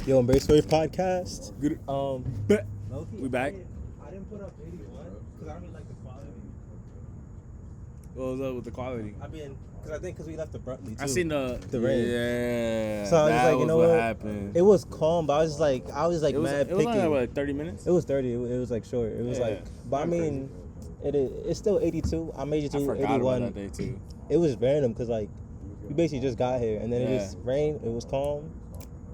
Yo, Embrace Wave Podcast. Good. We back. I didn't put up 81 because I don't really like the quality. What was up with the quality? Because we left abruptly too. I seen the rain. Yeah. So I was that like, you was know what what? happened. It was calm, but I was like it was, mad it was picky. only like 30 minutes. It was 30. It was like short. It was Yeah. like, but I mean, it's still 82. I made you I do forgot 81. about that day too. It was random because like we basically just got here and then it just rained. It was calm.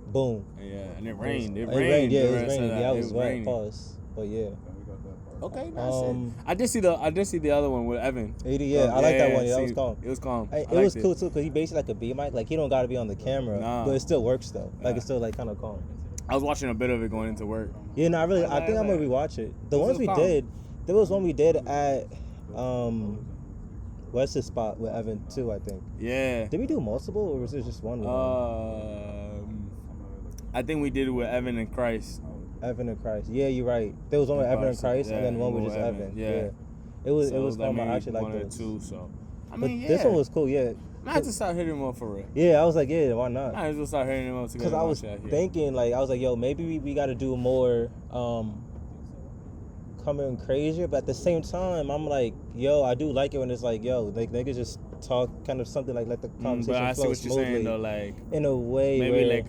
Boom. Yeah, and it rained. It rained. Yeah, the it was rest of raining. that. Yeah, I It was wet. raining. Pause. But yeah. Okay, that's it. I did see the other one with Evan. 80. Yeah, I like that one. Yeah, that was calm. It was calm. It was cool too because he basically like a B mic. Like he don't got to be on the camera, but it still works though. Like it's still like kind of calm. I was watching a bit of it going into work. Yeah, no, I think I'm gonna rewatch it. The ones we did, there was one we did at what's the spot with Evan too? I think. Yeah. Did we do multiple or was it just one? I think we did it with Evan and Christ. Evan and Christ. Yeah, you're right. There was one with Evan and Christ, and then one with just Evan. Yeah. It was calm. I actually like those. Two, so I But mean, this one was cool. Yeah. I had to start hitting them up for real. Yeah, I was like, yeah, why not? I just start hitting them up because I was thinking, like, I was like, yo, maybe we got to do more coming crazier, but at the same time, I'm like, yo, I do like it when it's like, yo, like niggas just talk kind of something like let the conversation but I see flow what you're smoothly saying though, like in a way maybe where, like,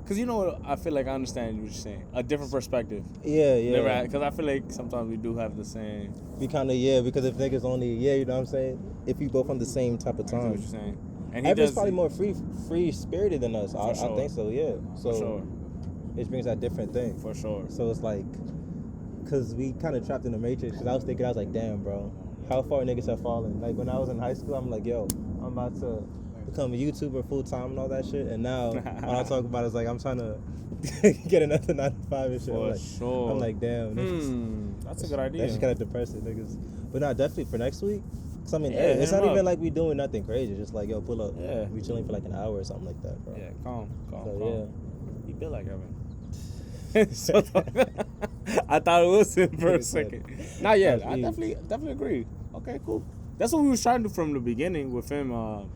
cause you know what, I feel like I understand what you're saying, a different perspective. Yeah. Because I feel like sometimes we do have the same. We kind of because if niggas only you know what I'm saying, if we both on the same type of I see time. what you're saying. And Evan's probably more free spirited than us. I think so. Yeah. So for sure. It brings that different thing. For sure. So it's like, cause we kind of trapped in the matrix. Cause I was like, damn, bro, how far niggas have fallen. Like when I was in high school, I'm like, yo, I'm about to become a YouTuber full time and all that shit. And now all I talk about is like I'm trying to get another 9 to 5 and shit. For sure. I'm like, damn, niggas. That's a good idea. That's just kind of depressing, niggas. But not definitely for next week. Cause I mean, it's not even like we doing nothing crazy. Just like, yo, pull up. Yeah. We chilling for like an hour or something like that, bro. Yeah, calm. So, Yeah. You feel like Evan. I thought it was him for a second. Not yet. I definitely agree. Okay, cool. That's what we was trying to do from the beginning with him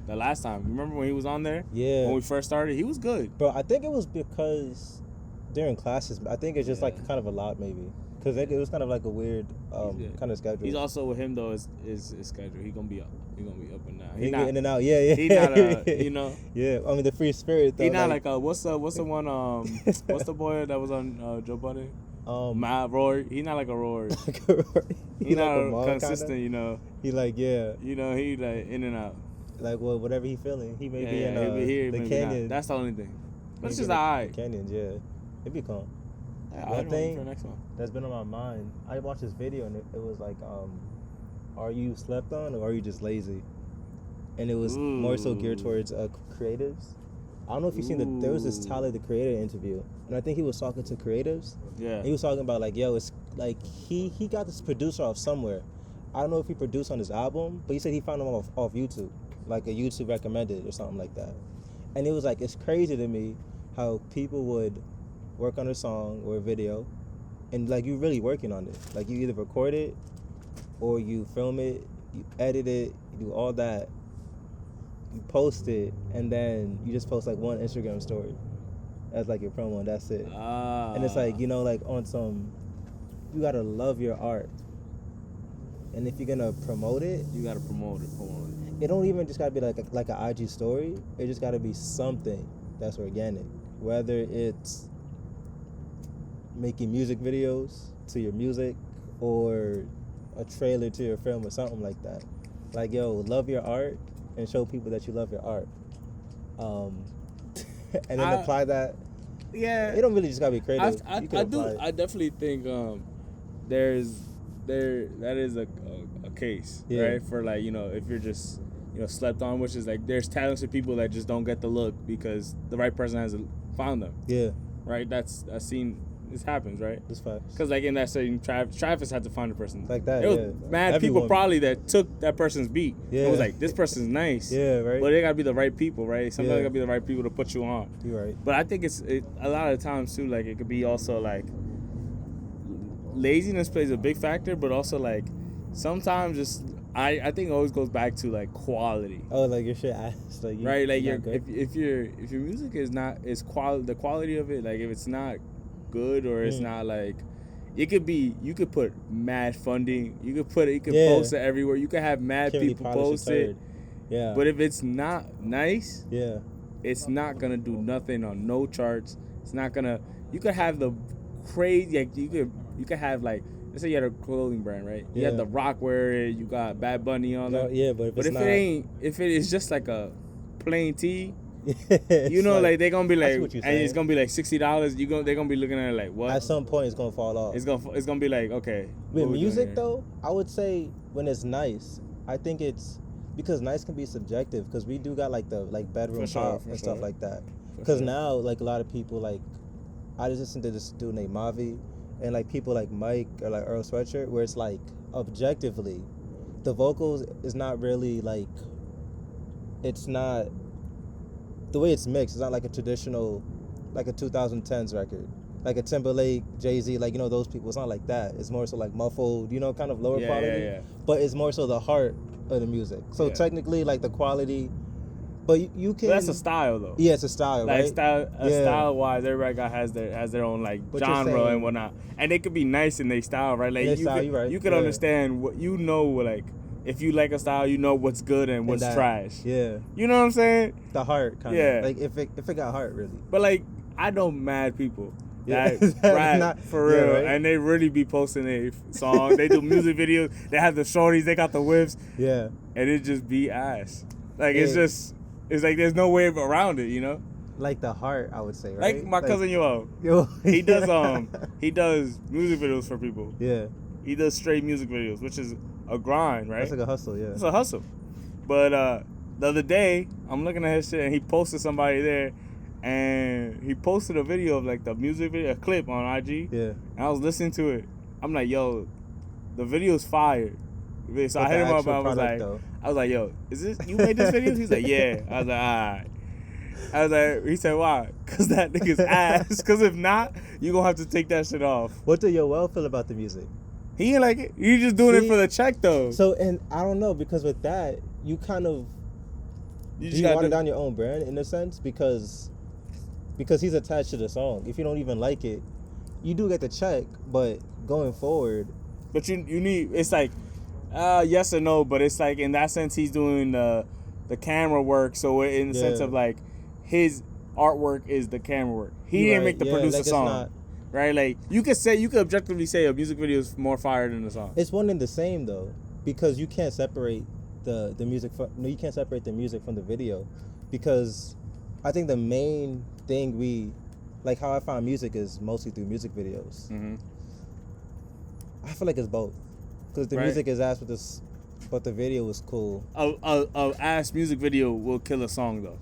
the last time. Remember when he was on there? Yeah. When we first started, he was good. Bro, I think it was because during classes, I think it's just like kind of a lot maybe. Because it was kind of like a weird kind of schedule. He's also with him though, his schedule. He gonna be up. He gonna be up and down. He get in and out. Yeah. He not you know. Yeah, I mean the free spirit though. He not like what's the one what's the boy that was on Joe Budden? Rory. He not like a Rory. He not like consistent, kinda? You know. He like You know, he like in and out. Like whatever he feeling, he may be in the canyon. Not. That's the only thing. But it's just alright. Canyons, yeah. It'd be calm. One thing for the next one. That's been on my mind. I watched this video and it was like, are you slept on or are you just lazy? And it was more so geared towards creatives. I don't know if you've seen there was this Tyler the Creator interview, and I think he was talking to creatives. Yeah. And he was talking about like, yo, it's like he got this producer off somewhere. I don't know if he produced on his album, but he said he found him off YouTube, like a YouTube recommended or something like that. And it was like, it's crazy to me how people would work on a song or a video, and like you really working on it. Like you either record it, or you film it, you edit it, you do all that. You post it, and then you just post like one Instagram story as like your promo, and that's it. And it's like, you know, like on some, you gotta love your art, and if you're gonna promote it, you gotta promote it. It don't even just gotta be like an IG story. It just gotta be something that's organic, whether it's making music videos to your music or a trailer to your film or something like that. Like, yo, love your art and show people that you love your art. And then apply that. Yeah. It don't really just gotta be creative. I definitely think that is a case, right? For like, you know, if you're just, you know, slept on, which is like there's talented people that just don't get the look because the right person hasn't found them. Yeah. Right? That's I've seen. This happens, right? This facts. Because like in that setting, Travis had to find a person like that. There was mad people probably that took that person's beat. Yeah. It was like, this person's nice. Yeah, right. But they gotta be the right people, right? Sometimes they gotta be the right people to put you on. You're right. But I think a lot of the times too, like it could be also like laziness plays a big factor, but also like sometimes just I think it always goes back to like quality. Oh, like your shit ass, like you, Right, like you're your not good? if your music is not is the quality of it, like if it's not good or it's not like you could put mad funding, you could post it everywhere, you could have mad Can't really people polish a post it, turd. Yeah. but if it's not nice, Yeah. it's not gonna do nothing on no charts. It's not gonna. You could have the crazy, like you could have like, let's say you had a clothing brand, right? You Yeah. had the Rock wear it, you got Bad Bunny on No, it. yeah, but if it's not, if it is just like a plain tee, it's you know, like they're gonna be I see like, what you're and it's saying. gonna be like $60. They're gonna be looking at it like, what? At some point, it's gonna fall off. It's gonna be like, okay. With what we doing music here? though, I would say when it's nice, I think it's because nice can be subjective because we do got like the bedroom For sure, pop for and stuff sure. like that. For Because sure. now like a lot of people like I just listened to this dude named Mavi and like people like Mike or like Earl Sweatshirt where it's like objectively the vocals is not really like it's not the way it's mixed. It's not like a traditional like a 2010s record. Like a Timberlake, Jay-Z, like, you know, those people. It's not like that. It's more so like muffled, you know, kind of lower quality. Yeah. But it's more so the heart of the music. So Yeah. technically, like the quality, but you can. But that's a style though. Yeah, it's a style, Like right? style wise, everybody has their own like But you're genre saying- and whatnot, and they could be nice in their style, right? Like In their you style, could, you right. you could Yeah. understand what you know, like if you like a style, you know what's good and what's that- trash. Yeah, You know what I'm saying? the heart kind of. Yeah. Like if it got heart, really. But like I know mad people Yeah. that rap Not- for yeah, real, right? and they really be posting their songs. They do music videos. They have the shorties. They got the whips, Yeah. and it just be ass. Like Yeah. it's like there's no way around it. You know, Like the heart, I would say, right? like my cousin Yo. Yo. He does music videos for people. Yeah. He does straight music videos, which is a grind, right? That's like a hustle, yeah. It's a hustle. But the other day, I'm looking at his shit, and he posted somebody there, and he posted a video of like the music video, a clip on IG. Yeah. And I was listening to it. I'm like, yo, the video's fire. So I But hit the him up. actual product, I was like, yo, is this you made this video? He's like, yeah. I was like, alright. I was like, he said, why? Cause that nigga's ass. Cause if not, you gonna have to take that shit off. What do Yoel feel about the music? He ain't like it. He just doing it See? for the check though. So, and I don't know, because with that, you kind of You do you water down your own brand in a sense because he's attached to the song. If you don't even like it, you do get the check, but going forward, But you need, it's like, yes or no, but it's like in that sense he's doing the camera work. So in the sense Yeah. of like his artwork is the camera work. He You didn't right. make the Yeah, producer like it's song, not- right? Like you could objectively say a music video is more fire than the song. it's one and the same though, because you can't separate the music from you can't separate the music from the video, because I think the main thing we like how I found music is mostly through music videos. Mm-hmm. I feel like it's both, because the Right. music is ass, but the video was cool. A ass music video will kill a song though.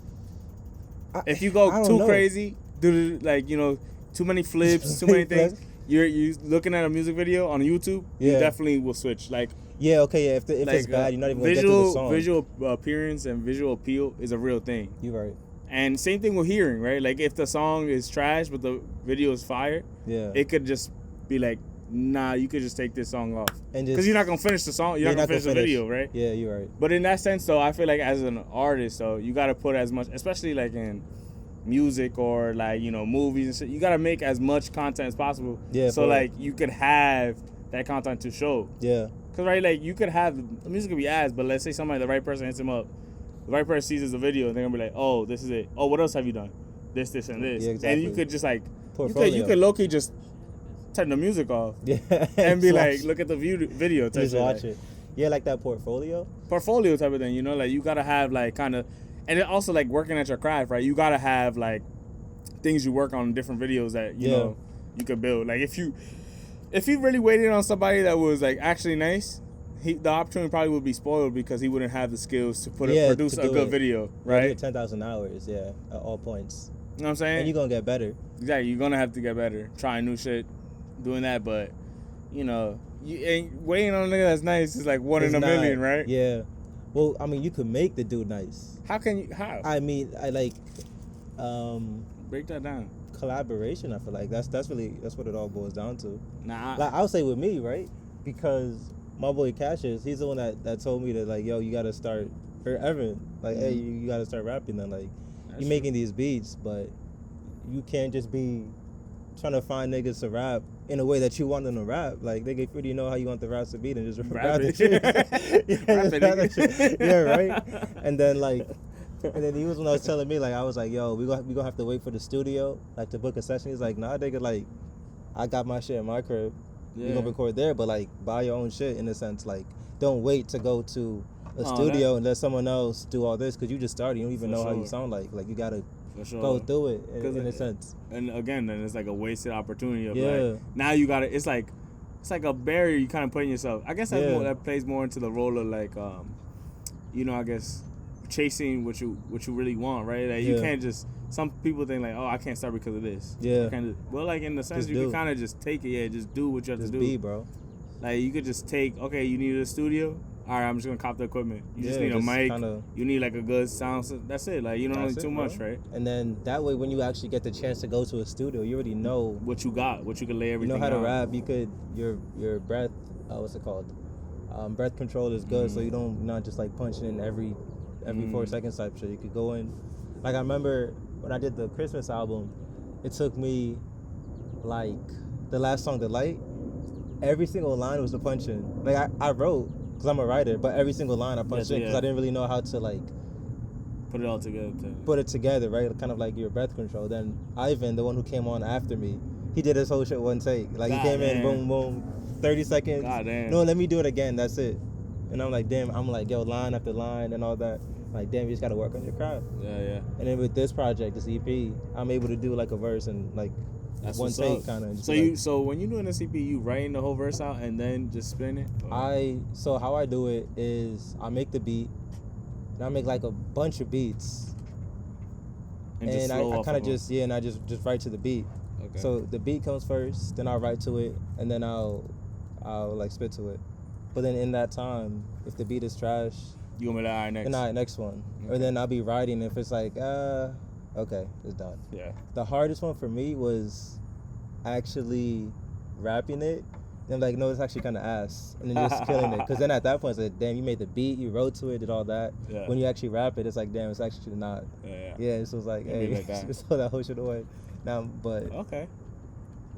If you I go don't too know. crazy, do like too many flips, too many things. You're looking at a music video on YouTube. You Yeah. definitely will switch. Like Yeah, okay, yeah. If it's bad, you're not even gonna get through the song. visual appearance and visual appeal is a real thing. You're right. And same thing with hearing, right? Like if the song is trash but the video is fire, Yeah. it could just be like, nah, you could just take this song off. And Because just you're not gonna finish the song. You're not gonna finish the video, right? Yeah, you're right. But in that sense, though, I feel like as an artist, though, you gotta put as much, especially like in music or like movies and shit. You gotta make as much content as possible. Yeah, So for like you could have that content to show. Yeah. Cause right, like you could have the music could be ass, but let's say the right person hits him up, the right person sees the video, and they're gonna be like, oh, this is it. Oh, what else have you done? This, and this. Yeah, And exactly. you could just like Portfolio. you could low key just turn the music off Yeah. and be Just like, watch- look at the video. Type just shit, watch like, it. Yeah, like that portfolio. portfolio type of thing. Like you gotta have like kind of, and it also like working at your craft, right? You gotta have like things you work on in different videos that you Yeah. know you could build. Like if you really waited on somebody that was like actually nice, the opportunity probably would be spoiled because he wouldn't have the skills to produce to a do good it. video, Yeah, right? do it 10,000 hours. Yeah, at all points. You know what I'm saying? And you're gonna get better. Exactly, you're gonna have to get better, trying new shit, doing that. But you ain't waiting on a nigga that's nice is like one It's in a not- million, right? Yeah. Well, I mean, you could make the dude nice. How can you? How? I mean, I like Break that down. collaboration. I feel like that's what it all boils down to. Nah. Like I'll say with me, right? Because my boy Cassius, he's the one that told me that, like, yo, you gotta start, or Evan, like, hey, you gotta start rapping then. Like, you making these beats, but you can't just be trying to find niggas to rap in a way that you want them to rap. Like, nigga, if you already know how you want the raps to be, then just rap the shit. Yeah, right? And then, like, and then he was when I was telling me, like, I was like, yo, we gonna have to wait for the studio, like, to book a session. He's like, nah, nigga, like, I got my shit in my crib. We gonna record there, but, like, buy your own shit, in a sense. Like, don't wait to go to a studio and let someone else do all this, because you just started. You don't even know how you sound like. Like, you gotta go through it in a sense. And again, then it's like a wasted opportunity of like, now you gotta, it's like a barrier you kind of put in yourself. I guess that plays more into the role of like, you know, I guess chasing what you really want, right? Like you can't just, some people think like, oh, I can't start because of this. Yeah. Well, like in the sense you can kind of just take it, just do what you have to do. Just be, bro. Like you could just take, okay, you need a studio. All right, I'm just gonna cop the equipment. You just need a mic. You need like a good sound. That's it. Like you don't need too much, right? And then that way, when you actually get the chance to go to a studio, you already know what you got, what you can lay everything. You know how to rap. You could your breath. What's it called? Breath control is good, so you don't not just like punching in every 4 seconds type shit. You could go in. Like I remember when I did the Christmas album, it took me like the last song, The Light. Every single line was a punch in. Like I wrote. Because I'm a writer, but every single line I punched in because I didn't really know how to like put it all together. Put it together, right? Kind of like your breath control. Then Ivan, the one who came on after me, he did his whole shit one take. Like he came in, boom, boom, 30 seconds. God damn. No, let me do it again. That's it. And I'm like, damn. I'm like, yo, line after line and all that. Like, damn, you just gotta work on your craft. Yeah. And then with this project, this EP, I'm able to do like a verse and like. That's one take kind of. So when you're doing the CP, you writing the whole verse out and then just spin it? So how I do it is I make the beat, and I make like a bunch of beats, and I kind of just and I just write to the beat. Okay. So the beat comes first, then I'll write to it, and then I'll like spit to it. But then in that time, if the beat is trash, you gonna be like, all right, next. Then all right, next one. Okay. Or then I'll be writing if it's like okay, it's done. Yeah. The hardest one for me was actually rapping it. And like, no, it's actually kind of ass. And then just killing it. Because then at that point, it's like, damn, you made the beat, you wrote to it, did all that. Yeah. When you actually rap it, it's like, damn, it's actually not. Yeah, so it's like, hey, just throw that whole shit away. Now, but. Okay.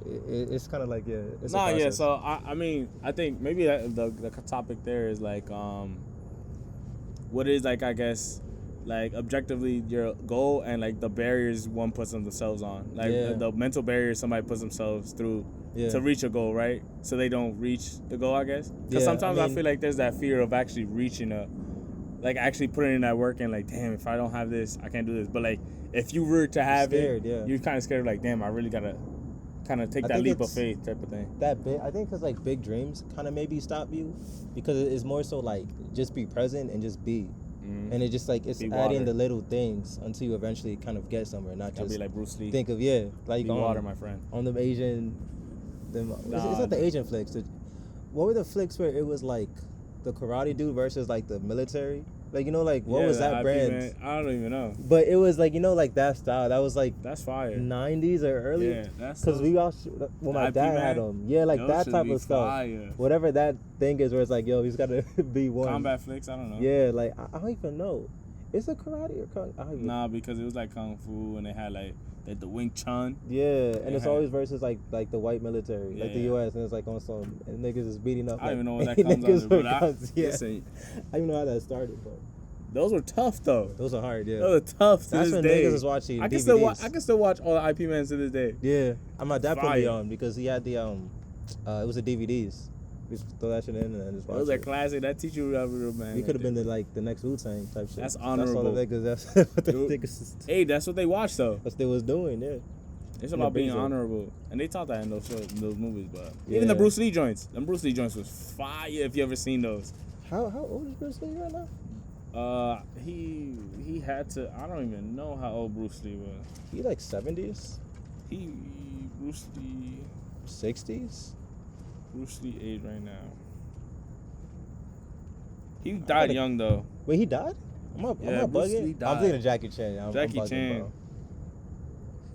It's kind of like, yeah. It's so I mean, I think maybe the topic there is like, what is like, I guess, like objectively your goal and like the barriers one puts themselves on, like the mental barriers somebody puts themselves through to reach a goal, right? So they don't reach the goal, I guess. Because sometimes I feel like there's that fear of actually reaching like actually putting in that work and like, damn, if I don't have this, I can't do this. But like, if you were to have you're kind of scared, like, damn, I really gotta kind of take that leap of faith type of thing. I think because like big dreams kind of maybe stop you, because it's more so like just be present and just be. And it just like it's adding the little things until you eventually kind of get somewhere, not just be like Bruce Lee. Think of like be water, my friend. On them Asian, it's not the Asian flicks. What were the flicks where it was like the karate dude versus like the military? Like, you know, like what was that brand? Man, I don't even know. But it was like, you know, like that style. That was like that's fire. 90s or early. Yeah, that's because we all my dad had them. Yeah, like that type of stuff. Fire. Whatever that thing is, where it's like, yo, he's gotta be one. Combat flicks, I don't know. Yeah, like I don't even know. Is it karate or kung? Nah, because it was like kung fu and they had like the Wing Chun. Yeah, and it's always versus like the white military, like the U.S. and it's like on some and niggas is beating up. I don't even know what that comes under, but I don't even know how that started, but. Those were tough though. Those are hard, yeah. Those are tough to That's this when day. Niggas was watching I can DVDs. still watch all the IP Mans to this day. Yeah, my dad put me on because he had the it was the DVDs. Just throw that shit in and just watch it. Those are classic. That teach you real, man. We could have been the next Wu-Tang type shit. That's honorable. That's what the niggas. Hey, that's what they watched though. That's what they was doing, yeah. It's about being honorable, and they taught that in those movies. But even the Bruce Lee joints, them Bruce Lee joints was fire. If you ever seen those. How old is Bruce Lee right now? He had to. I don't even know how old Bruce Lee was. He like 70s. Bruce Lee 60s. Bruce Lee age right now. He died young though. Wait, he died? I'm not bugging. I'm thinking of Jackie Chan. Jackie Chan. Bro.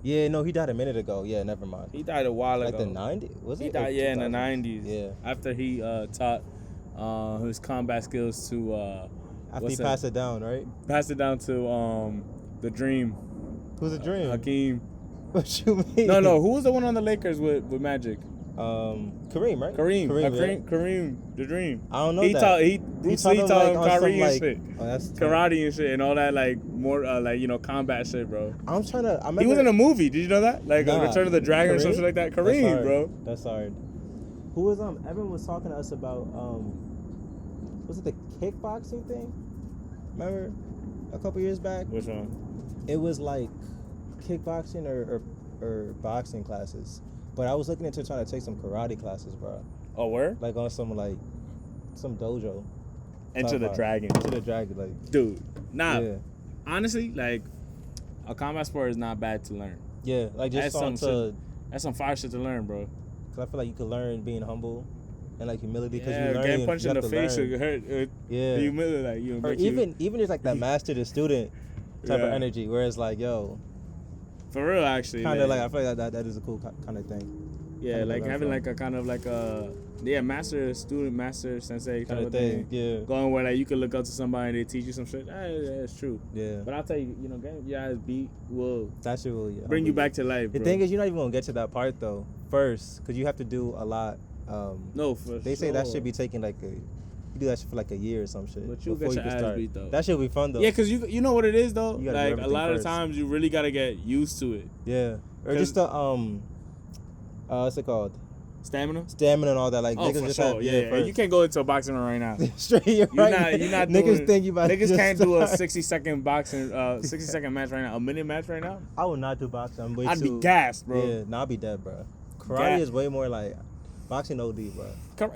Yeah, no, he died a minute ago. Yeah, never mind. He died a while ago. Like the 90s? Was it? He died, in the 90s. Yeah. After he taught his combat skills to After he passed it down, right? pass it down to the Dream. Who's the Dream? Hakeem. What you mean? No. Who was the one on the Lakers with Magic? Kareem, right? Kareem, the Dream. I don't know Bruce Lee taught him Kyrie and shit. Oh, that's karate and shit and all that like more combat shit, bro. I'm trying to. He was in a movie. Did you know that? Like Return of the Dragon or something like that. Kareem, bro. That's hard. Who was Evan was talking to us about was it the kickboxing thing? Remember a couple years back? Which one? It was like kickboxing or boxing classes. But I was looking into trying to take some karate classes, bro. Oh, where? Like on some dojo. Enter the Dragon. Into the Dragon, like. Dude, nah. Yeah. Honestly, like, a combat sport is not bad to learn. Yeah, like just that's some fire shit to learn, bro. Cause I feel like you can learn being humble and like humility. Cause yeah, you learn. Getting punched in the face learn. would hurt. Yeah. Humility, like you. Or even just like that master to student type of Yeah. energy, where it's like, yo. For real, actually. Kind of like I feel like that is a cool kind of thing. Yeah, Kinda like learn having from. like a kind of like a master student, master sensei kind of thing. Yeah. Going where like you can look up to somebody and they teach you some shit. Yeah, it's true. Yeah. But I'll tell you, getting your ass beat will That shit will bring you back to life. The bro. thing is, you're not even gonna get to that part though. First, because you have to do a lot. No, for they say that should be taking like you do that shit for like a year or some shit. But you before get your can ass start. beat though. That should be fun though. Yeah, cause you know what it is though. You gotta do Like a lot everything of times you really gotta get used to it. Yeah. Or just the what's it called? Stamina And all that. Like oh, niggas for just sure. have, Yeah. You can't go into a boxing ring right now. Straight, you're right. You're not niggas doing, think you about niggas to can't do a start. 60-second boxing 60-second match right now. A minute match right now. I would not do boxing. I'm way I'd too. be gassed, bro. Yeah, nah, I'd be dead, bro. Karate is way more like boxing OD, bro.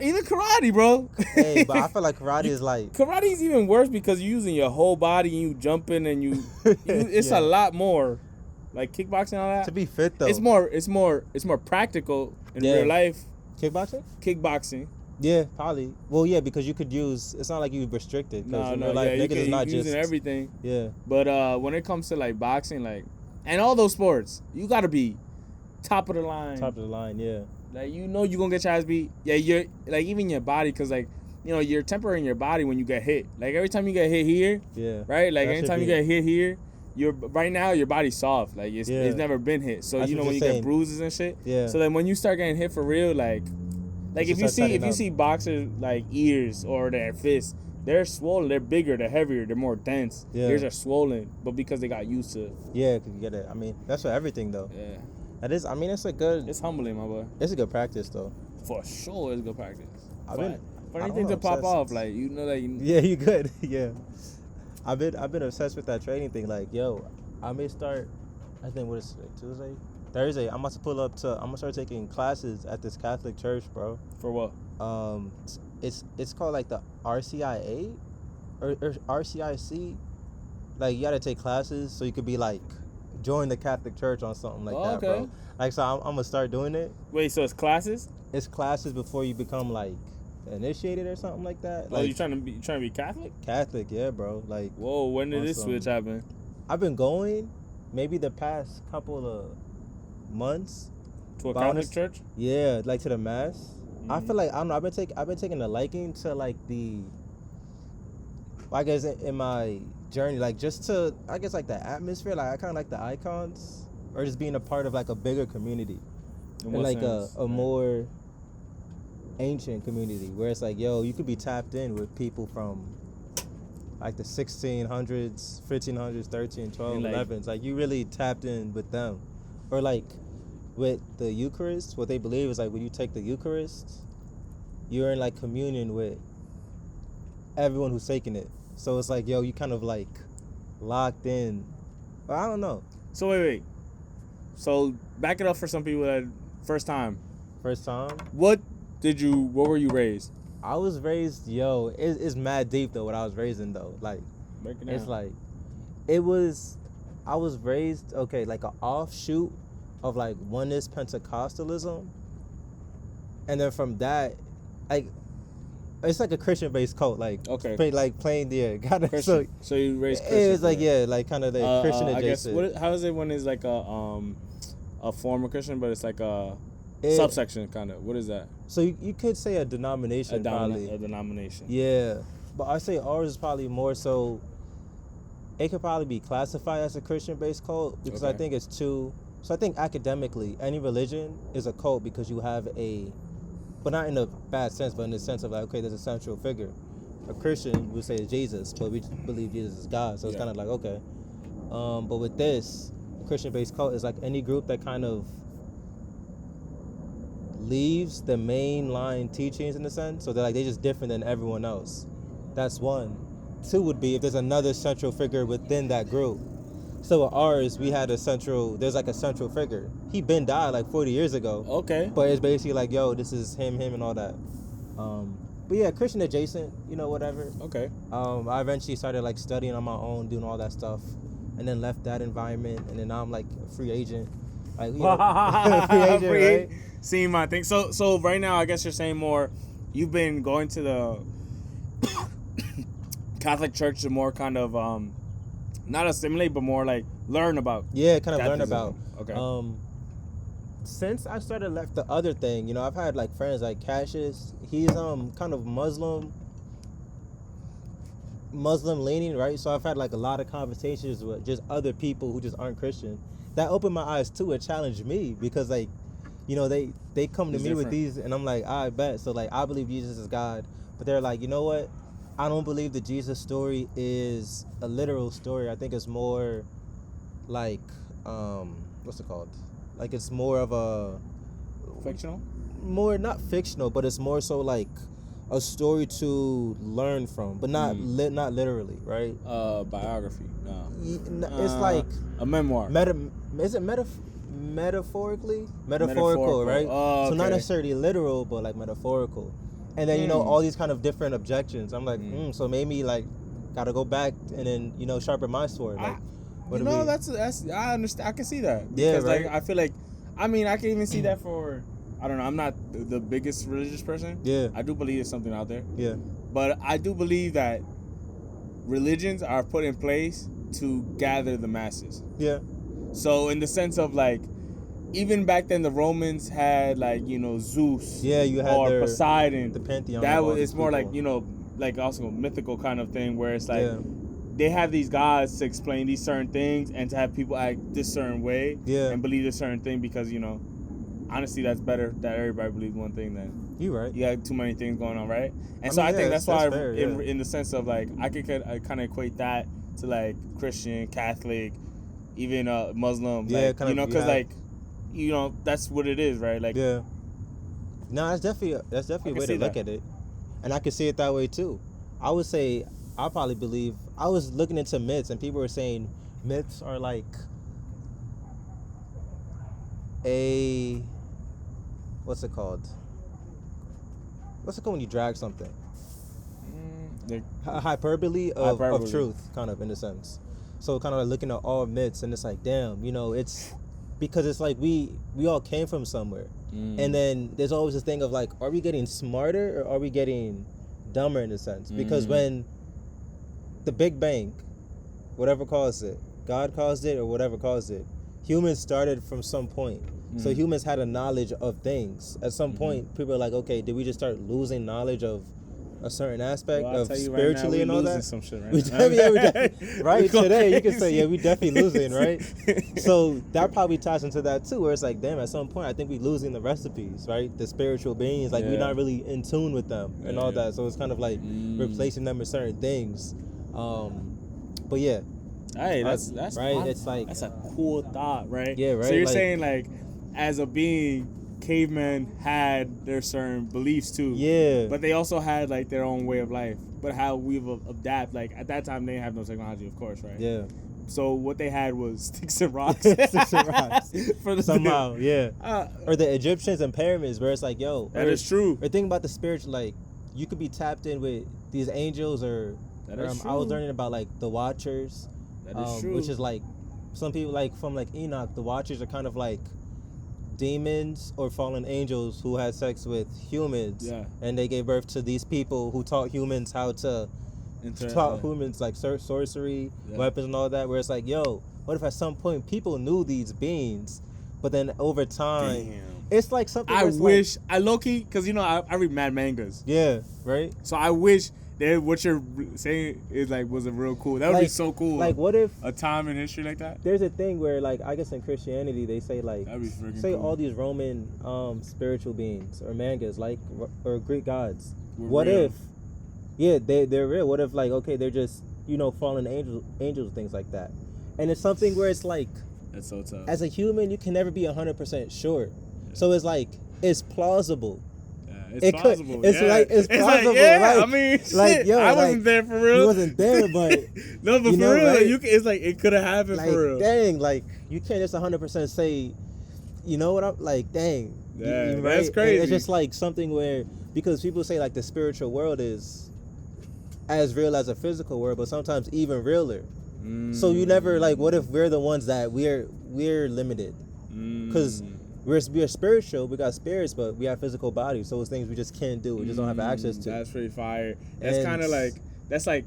Even karate, bro. Hey, but I feel like karate is like karate is even worse because you're using your whole body and you jumping and you it's Yeah. a lot more like kickboxing and all that. to be fit though. It's more practical in Yeah. real life. Kickboxing? Kickboxing. Yeah, probably. Well, yeah, because you could use. It's not like you restricted. No, in real life, yeah, niggas is not using just everything. Yeah, But when it comes to like boxing, like and all those sports, you gotta be top of the line. top of the line. Yeah, Like you're gonna get your ass beat. Yeah, you're like even your body, cause like you're tempering your body when you get hit. Like every time you get hit here, yeah. right? Like That anytime you should get hit here, right now your body's soft. Like it's never been hit. So That's what when you you're get saying. bruises and shit. Yeah. So then when you start getting hit for real, like if you see boxers like ears or their fists, they're swollen, they're bigger, they're heavier, they're more dense. Yeah. Ears are swollen, but because they got used to. Yeah, cause you get it. I mean, that's for everything though. Yeah. That is. I mean, it's a good. It's humbling, my boy. It's a good practice though. For sure, it's good practice. I've been. For I don't anything know, to pop obsessed. off, like Yeah, you good. Yeah. I've been obsessed with that training thing. Like, yo, I may start. I think what is it, Tuesday, Thursday. I'm about to pull up to. I'm gonna start taking classes at this Catholic church, bro. For what? It's called like the RCIA or RCIC. Like you gotta take classes so you could be like join the Catholic Church on something like that, okay. bro. Like so, I'm gonna start doing it. Wait, so it's classes? It's classes before you become like initiated or something like that. Oh, Like you trying to be Catholic? Catholic, yeah, bro. Like Whoa, when did this awesome. switch happen? I've been going maybe the past couple of months. To a But Catholic honest- church? Yeah, like to the mass. I Mhm. feel like I don't know. I've been taking a liking to like the. I guess in my journey, like just to I guess like the atmosphere. Like I kind of like the icons, or just being a part of like a bigger community, In and what like sense? a more ancient community where it's like, yo, you could be tapped in with people from like the 1600s, 1500s, 13, 12, And, like- 11s. Like you really tapped in with them, or like with the Eucharist. What they believe is like when you take the Eucharist, you're in like communion with everyone who's taking it. So it's like, yo, you kind of like locked in. But I don't know. So wait. So back it up for some people that first time. First time. What were you raised? I was raised, yo, it's mad deep though what I was raised in though. Like Break it it's down. like I was raised like an offshoot of like oneness Pentecostalism. And then from that, like it's like a Christian based cult, like Okay. playing the kind of Christian. So you raised it Christian. was like like kind of the Christian I guess adjacent. how is it when it's like a form of Christian, but it's like subsection, kind of. What is that? So you could say a denomination, probably. A denomination. Yeah, but I say ours is probably more so. It could probably be classified as a Christian-based cult because I think it's two. So I think academically, any religion is a cult because you have but not in a bad sense, but in the sense of like, okay, there's a central figure. A Christian would say Jesus, but we believe Jesus is God, so it's kind of like, okay. But with this, a Christian-based cult is like any group that kind of leaves the mainline teachings in a sense, so they're just different than everyone else. That's one. Two would be if there's another central figure within that group. So with ours, there's like a central figure. He been died like 40 years ago. Okay. But it's basically like, yo, this is him, and all that. But yeah, Christian adjacent, whatever. Okay. I eventually started like studying on my own, doing all that stuff, and then left that environment, and then now I'm like a free agent. Like, free agent, right? Seeing my thing. So right now, I guess you're saying more, you've been going to the Catholic Church to more kind of, not assimilate, but more like learn about. Yeah, kind of Catholicism. learn about. Okay. Since I started left the other thing, I've had like friends like Cassius. He's kind of Muslim leaning, right? So I've had like a lot of conversations with just other people who just aren't Christian. That opened my eyes too. It challenged me because like, they come to me with these, and I'm like, I bet. So like, I believe Jesus is God, but they're like, you know what? I don't believe the Jesus story is a literal story. I think it's more like, what's it called? Like it's more of a fictional? More not fictional, but it's more so like a story to learn from, but not literally, right? Biography. No. It's like a memoir. Is it metaphorically? Metaphorical, right? Oh, okay. So not necessarily literal, but like metaphorical. And then all these kind of different objections. I'm like, so maybe like gotta go back and then sharpen my sword. Like, that's I understand. I can see that yeah, because right? like I feel like, I mean, I can even see that for, I don't know. I'm not the biggest religious person. Yeah, I do believe there's something out there. Yeah, but I do believe that religions are put in place to gather the masses. Yeah. So in the sense of like, even back then the Romans had like Zeus. Yeah, you had or Poseidon. The pantheon. That was it's more like like also mythical kind of thing where it's like they have these gods to explain these certain things and to have people act this certain way and believe this certain thing because honestly that's better that everybody believes one thing than you right. You got too many things going on, right? And I think that's why fair, in the sense of like I kind of equate that to like Christian, Catholic, even Muslim, like, because like that's what it is, right? Like no, that's definitely a way to look at it, and I can see it that way too. I would say I probably believe I was looking into myths, and people were saying myths are like what's it called? What's it called when you drag something? A hyperbole of truth, kind of in a sense. So kind of like looking at all myths, and it's like, damn, it's because it's like we all came from somewhere, and then there's always this thing of like, are we getting smarter or are we getting dumber in a sense? Because when the Big Bang, whatever caused it, God caused it or whatever caused it, humans started from some point. So humans had a knowledge of things. At some point, people are like, okay, did we just start losing knowledge of a certain aspect of spiritually and all that? Some shit right we definitely, right? Today, you can say, yeah, we definitely losing, right? So that probably ties into that too, where it's like, damn, at some point, I think we losing the recipes, right? The spiritual beings, like we're not really in tune with them and all that. So it's kind of like replacing them with certain things. But yeah. Hey, that's right. It's like that's a cool thought, right? Yeah, right. So you're saying like, as a being, cavemen had their certain beliefs too. Yeah. But they also had like their own way of life. But how we've adapted, like at that time they didn't have no technology, of course, right? Yeah. So what they had was sticks and rocks. Sticks and rocks. For the somehow, yeah. Or the Egyptians and pyramids, where it's like, yo. That is true. Or think about the spiritual, like you could be tapped in with these angels, or I was learning about like the Watchers. That is true. Which is like some people like from like Enoch, the Watchers are kind of like demons or fallen angels who had sex with humans, and they gave birth to these people who taught humans how to humans like sorcery, weapons and all that, where it's like, yo, what if at some point people knew these beings, but then over time it's like something. I it's wish like, I low key because I read mad mangas. Yeah, right. So I wish that what you're saying is like was a real cool. That would be so cool. Like, what if a time in history like that? There's a thing where, like, I guess in Christianity they say like, That'd be freaking say cool. all these Roman spiritual beings or mangas, like, or Greek gods. We're What real. if? Yeah, they're real. What if, like, okay, they're just fallen angels, things like that, and it's something where it's like, That's so tough. as a human, you can never be 100% sure. So it's like, it's plausible. It's plausible. It's like, it's plausible. Like, like, I mean, like, shit, yo, I wasn't like, there for real. You wasn't there, but no, but you for know, real, right? it's like it could have happened like, for real. Dang, like, you can't just 100% say, you know what I'm like, dang. Yeah, right? that's crazy. And it's just like something where, because people say like the spiritual world is as real as a physical world, but sometimes even realer. So you never, like, what if we're the ones that we're limited? Because we're spiritual, we got spirits, but we have physical bodies, so it's things we just can't do, we just don't have access to. That's pretty fire. That's kind of like, that's like,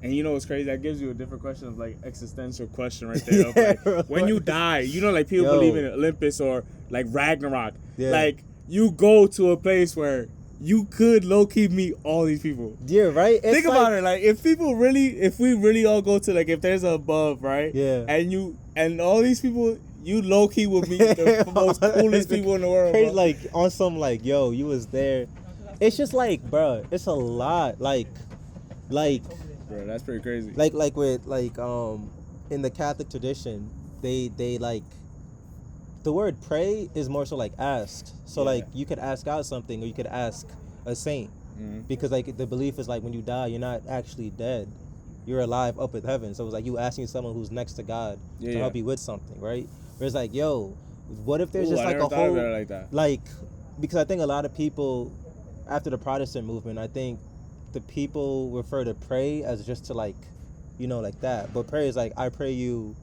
and you know what's crazy? That gives you a different question of like existential question right there. Yeah, Like, bro. when you die, like people believe in Olympus or like Ragnarok. Yeah. Like you go to a place where you could low key meet all these people. Yeah, right. Think about it. Like if we really all go to like if there's a above, right? Yeah. And all these people, you low key will meet the most coolest people in the world. Crazy, bro. like on some like, yo, you was there. It's just like, bro, it's a lot. Like, bro, that's pretty crazy. like with like in the Catholic tradition, they like, the word pray is more so like asked. So Yeah. like you could ask God something, or you could ask a saint, because like the belief is like when you die, you're not actually dead, you're alive up in heaven. So it's like you asking someone who's next to God to help you with something, right? Whereas like, yo, what if there's just I like never a thought whole about it like that. like, because I think a lot of people after the Protestant movement, I think the people refer to pray as just to like, like that. But prayer is like, I pray you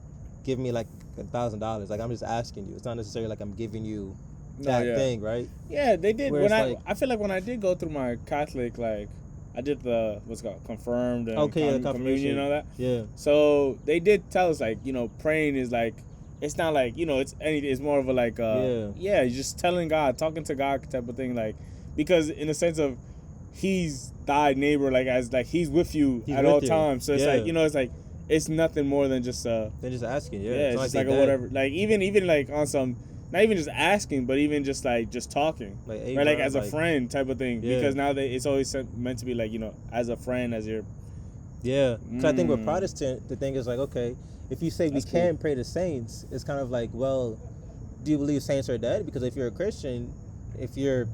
give me like $1,000. Like, I'm just asking you. It's not necessarily like I'm giving you that thing, right? Yeah, they did. Whereas, I feel like when I did go through my Catholic, like I did the what's it called confirmed and communion and all that. Yeah. So they did tell us like, praying is like, it's not like, it's anything. It's more of a like you're just telling God, talking to God type of thing, like, because in the sense of he's thy neighbor, like as like he's with you at all times. So it's like, it's like it's nothing more than just they're just asking. Yeah, it's just like a whatever. Like even like on some, not even just asking, but even just like just talking, like, hey, right? Like bro, as a friend type of thing. Yeah. Because now it's always meant to be like, as a friend, as your. Yeah, because I think with Protestant, the thing is like, okay, if you say we can pray to saints, it's kind of like, well, do you believe saints are dead? Because if you're a Christian, if you're,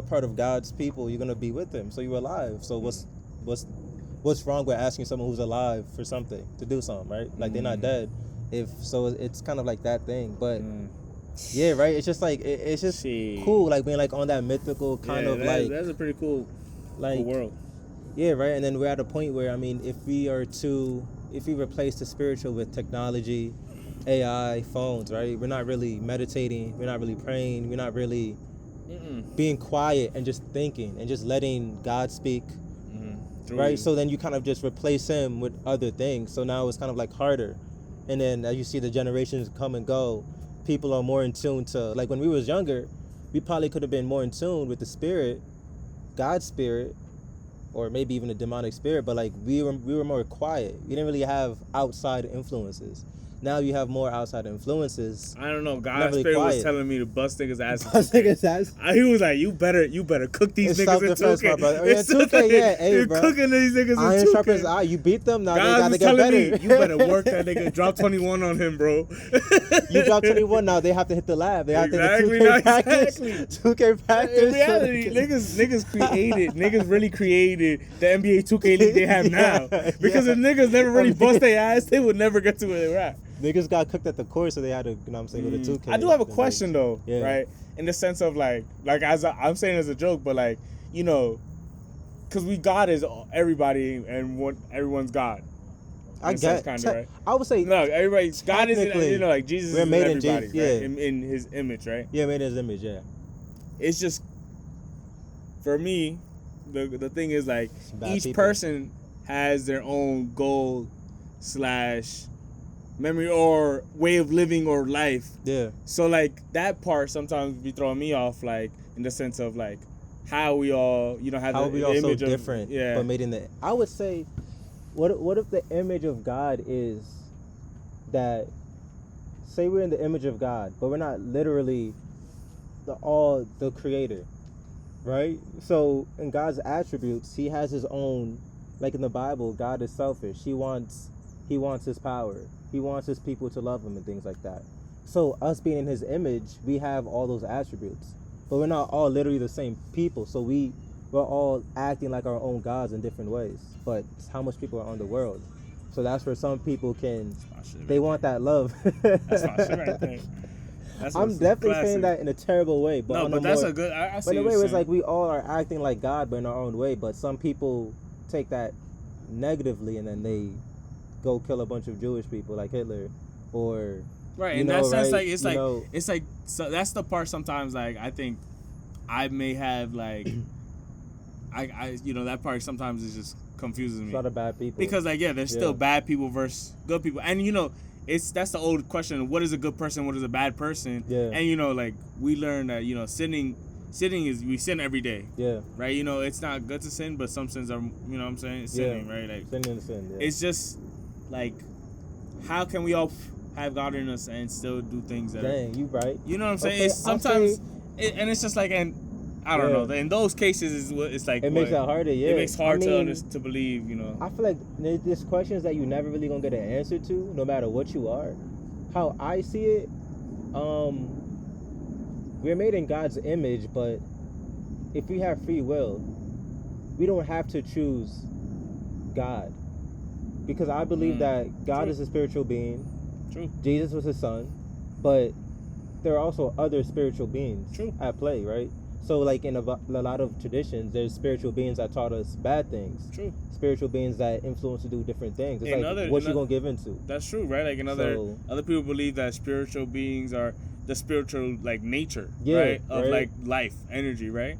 part of God's people, you're gonna be with them, so you're alive. So what's wrong with asking someone who's alive for something, to do something, right? Like, they're not dead. It's kind of like that thing, but yeah, right. It's just like it's just cool, like being like on that mythical kind of like. That's a pretty cool, like, cool world. Yeah, right. And then we're at a point where, I mean, if we replace the spiritual with technology, AI, phones, right? We're not really meditating. We're not really praying. We're not really being quiet and just thinking and just letting God speak, right? You. So then you kind of just replace him with other things. So now it's kind of like harder. And then as you see the generations come and go, people are more in tune to, like when we was younger, we probably could have been more in tune with the spirit, God's spirit, or maybe even a demonic spirit, but like we were more quiet. We didn't really have outside influences. Now you have more outside influences. I don't know. God's spirit was telling me to bust niggas' ass. Bust niggas' ass. He was like, you better cook these niggas in 2K. My brother. Yeah, 2K, yeah. Hey, you're bro. cooking these niggas Iron in 2K. sharpens iron. You beat them, now God they gotta get better. Me, you better work that nigga. Drop 21 on him, bro. You drop 21, now they have to hit the lab. They have to hit the 2K practice. 2K practice. In reality, niggas really created the NBA 2K league they have now. Because if niggas never really bust their ass, they would never get to where they're at. Niggas got cooked at the course, so they had to, go to 2K. I do have a question though, right? In the sense of like as I'm saying as a joke, but like, because God is everybody and everyone's God. I get kind of right. I would say no, everybody's God is like Jesus is made everybody, in Jesus, right? In His image, right? Yeah, made in His image, yeah. It's just for me, the thing is like each people. person has their own goal / memory or way of living or life. Yeah. So like that part sometimes be throwing me off, like in the sense of like how we all, you know, have How the we all so image of different, yeah. but made in the. I would say, what if the image of God is that? Say we're in the image of God, but we're not literally the creator, right? So in God's attributes, He has His own. Like in the Bible, God is selfish. He wants His power. He wants His people to love Him and things like that. So us being in His image, we have all those attributes, but we're not all literally the same people. So we're all acting like our own gods in different ways. But how much people are on the world? So that's where some people they want that love. That's my shit right there. I'm definitely saying that in a terrible way, but no, but that's a good. I see. But in a way, it's like we all are acting like God, but in our own way. But some people take that negatively, and then they go kill a bunch of Jewish people, like Hitler, or right. In that sense, like it's like so that's the part. Sometimes, like I think I may have like I that part sometimes is just confuses me. It's a lot of bad people. Because like there's still bad people versus good people. And that's the old question, what is a good person, what is a bad person? Yeah. And like we learn that, sinning is we sin every day. Yeah. Right? It's not good to sin, but some sins are what I'm saying, sinning, right? Like sinning and sin, yeah. It's just like how can we all have God in us and still do things that you right. You know what I'm saying? Okay, it's sometimes and it's just like I don't know. In those cases, it's like makes it harder. Yeah, it makes it hard to believe. I feel like there's questions that you never really gonna get an answer to, no matter what you are. How I see it, we're made in God's image, but if we have free will, we don't have to choose God, because I believe that God is a spiritual being. True. Jesus was His son, but there are also other spiritual beings at play, right? So, like in a lot of traditions, there's spiritual beings that taught us bad things. True. Spiritual beings that influence to do different things. It's what you gonna give into. That's true, right? Like other people believe that spiritual beings are the spiritual like nature, right? Of like life, energy, right?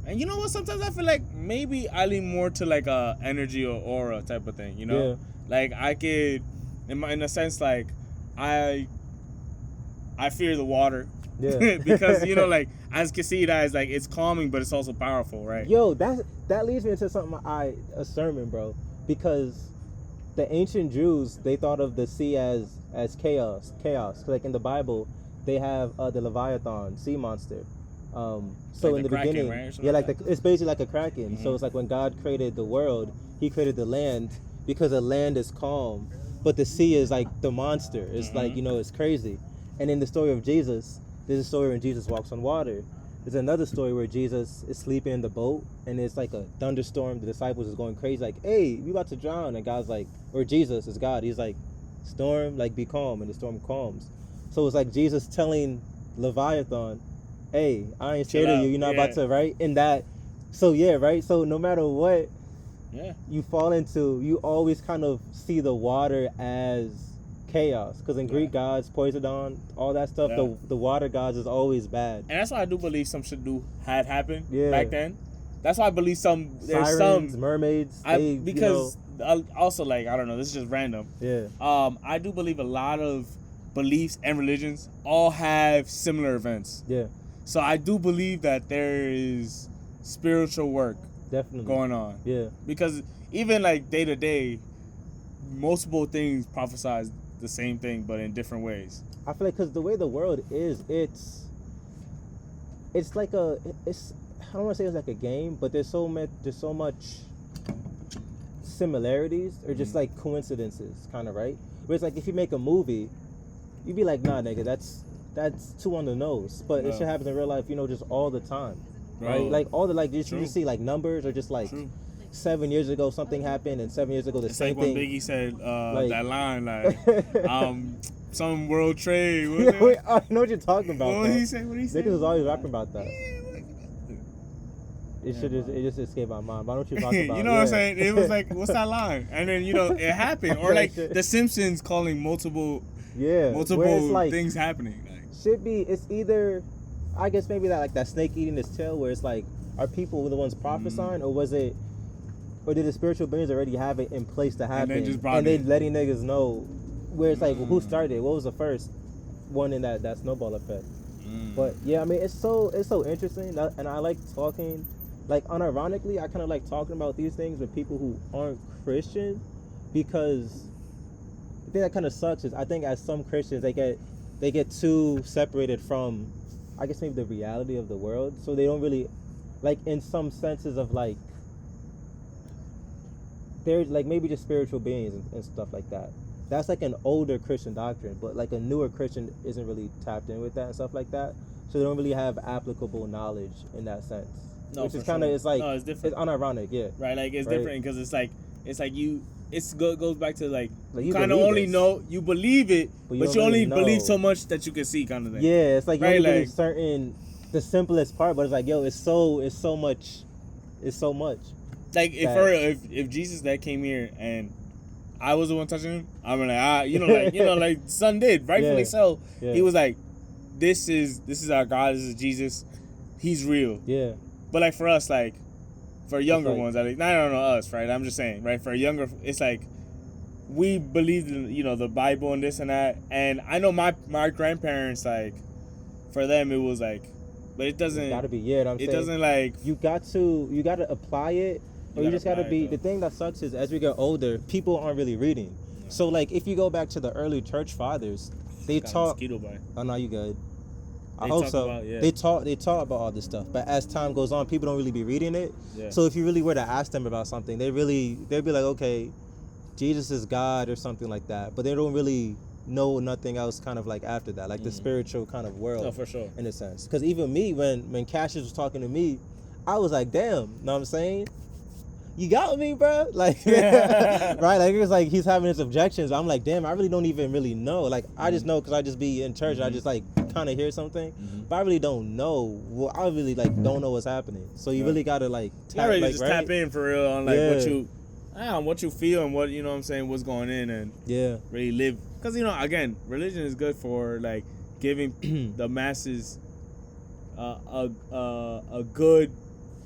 And you know what? Sometimes I feel like maybe I lean more to like a energy or aura type of thing. Like I could, in a sense, like I fear the water. Yeah. Because like I can see that as like it's calming, but it's also powerful, right? Yo, that leads me into something a sermon, bro. Because the ancient Jews, they thought of the sea as chaos. Like in the Bible, they have the Leviathan, sea monster. So like in the Kraken, beginning, right? It's basically like a kraken. Mm-hmm. So it's like when God created the world, He created the land because the land is calm, but the sea is like the monster. It's like it's crazy. And in the story of Jesus, there's a story when Jesus walks on water. There's another story where Jesus is sleeping in the boat, and it's like a thunderstorm. The disciples is going crazy, like, "Hey, we about to drown!" And God's like, or Jesus is God. He's like, "Storm, like, be calm," and the storm calms. So it's like Jesus telling Leviathan, "Hey, I ain't scared of you. You're not about to," right? In that, so right. So no matter what, you fall into, you always kind of see the water as chaos, because in Greek gods, Poseidon, all that stuff, the water gods is always bad. And that's why I do believe some shit had happened back then. That's why I believe there's sirens, mermaids. Also, like, I don't know, this is just random. Yeah. I do believe a lot of beliefs and religions all have similar events. Yeah. So I do believe that there is spiritual work going on. Yeah. Because even like day to day, multiple things prophesize the same thing, but in different ways. I feel like because the way the world is, it's like I don't want to say it's like a game, but there's so much similarities or just like coincidences, kind of, right? Where it's like if you make a movie, you'd be like, nah, nigga, that's too on the nose, but it should happen in real life, just all the time, right? Like all the you just see like numbers or just like. True. 7 years ago something happened, and 7 years ago the same thing. It's like when Biggie said that line, like, some world trade. I know what you're talking about. What did he say? Niggas was always rapping about that. It just escaped my mind. Why don't you talk about? You know what I'm saying? It was like, what's that line? And then it happened, or like The Simpsons calling multiple things happening. Like, it's either, I guess maybe that snake eating its tail, where it's like, are people the ones prophesying, or did the spiritual beings already have it in place to happen, and they letting niggas know where it's like, well, who started? What was the first one in that snowball effect? But yeah, I mean, it's so interesting, and I like talking, like unironically, I kind of like talking about these things with people who aren't Christian, because the thing that kind of sucks is I think as some Christians they get too separated from, I guess maybe the reality of the world, so they don't really, like in some senses of like, they're like maybe just spiritual beings and stuff like that. That's like an older Christian doctrine, but like a newer Christian isn't really tapped in with that and stuff like that, so they don't really have applicable knowledge in that sense. No, which is kind of sure. it's like it's different. It's unironic, yeah. Right, like it's different because it's like you. Goes back to like you kind of only know you believe it, but you only believe so much that you can see, kind of thing. Yeah, it's like you right, only like, believe the simplest part, but it's like, yo, it's so much. Like if Jesus that came here and I was the one touching him, I'm like like son did rightfully so. Yeah. He was like, this is our God, this is Jesus, he's real. Yeah. But like for us, like for younger ones, I don't know us, right? I'm just saying, right? For younger, it's like we believed in the Bible and this and that, and I know my grandparents, like for them it was like, but it doesn't. It gotta be it saying, doesn't like you got to apply it. Or you just gotta be. The thing that sucks is as we get older, people aren't really reading. No. So like, if you go back to the early church fathers, they taught. Oh no, you good. I hope so. They taught about all this stuff, but as time goes on, people don't really be reading it. Yeah. So if you really were to ask them about something, they'd be like, okay, Jesus is God or something like that, but they don't really know nothing else kind of like after that, like the spiritual kind of world. No, for sure. In a sense, because even me, when Cassius was talking to me, I was like, damn, know what I'm saying? You got me, bro. Like, right? Like, it was like he's having his objections. I'm like, damn, I really don't even really know. Like, I just know because I just be in church. I just like kind of hear something, but I really don't know. Well, I really like don't know what's happening. So you really gotta like tap, tap in for real on like what you feel and what what I'm saying, what's going in, and really live. Because again, religion is good for like giving the masses a good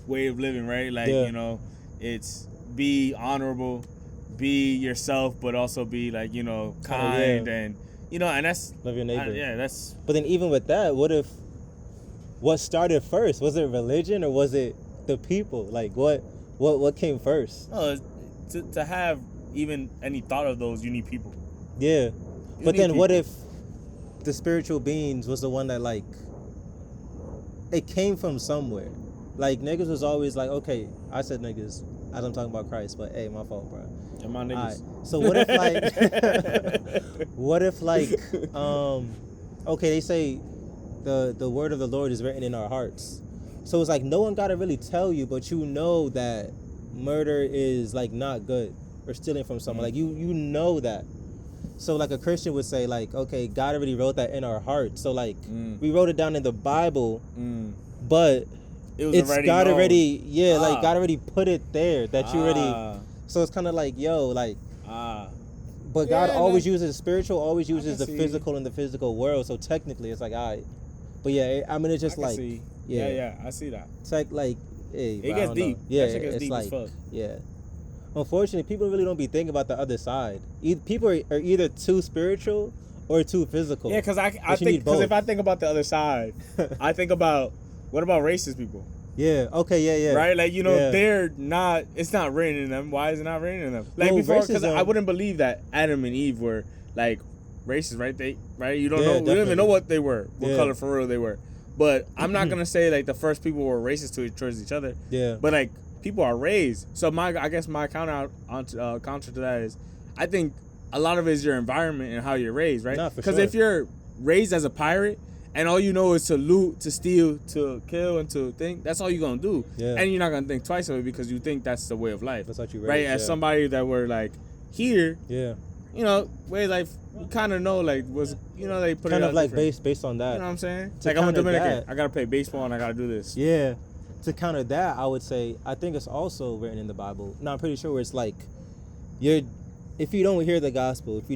way of living, right? Like it's be honorable, be yourself, but also be like kind and and that's love your neighbor. That's. But then even with that, what started first? Was it religion or was it the people? Like what came first? No, to have even any thought of those, you need people. Yeah, but then what if the spiritual beings was the one that like it came from somewhere? Like, niggas was always like, okay, I said niggas as I'm talking about Christ, but hey, my fault, bro. And my niggas. Right. So what if okay, they say the word of the Lord is written in our hearts. So it's like no one gotta really tell you, but you know that murder is like not good or stealing from someone. Like you know that. So like a Christian would say like, okay, God already wrote that in our hearts. So like we wrote it down in the Bible, but it's God already, like God already put it there that you already. So it's kind of like, yo, like, but God always uses spiritual, always uses the physical in the physical world. So technically, it's like, all right, but yeah, I mean, it's just like, I see that. It's like, hey, it gets deep. Yeah, it's deep like, as fuck. Yeah. Unfortunately, people really don't be thinking about the other side. People are either too spiritual or too physical. Yeah, because I think if I think about the other side, I think about. What about racist people? Yeah. Okay. Yeah. Right. Like they're not. It's not written in them. Why is it not written in them? Like before, because I wouldn't believe that Adam and Eve were like racist, right? You don't know. We don't even know what they were. What color for real they were. But I'm not gonna say like the first people were racist towards each other. Yeah. But like people are raised. So I guess my counter to that is, I think a lot of it is your environment and how you're raised, right? Because if you're raised as a pirate. And all you know is to loot, to steal, to kill, and to think. That's all you're going to do. Yeah. And you're not going to think twice of it because you think that's the way of life. That's what you raised, right? As somebody that were like here, way of life, you kind of know like was they put kind it of like based on that. You know what I'm saying? Like I'm a Dominican. I got to play baseball and I got to do this. Yeah. To counter that, I would say I think it's also written in the Bible. No, I'm pretty sure where it's like if you don't hear the gospel, if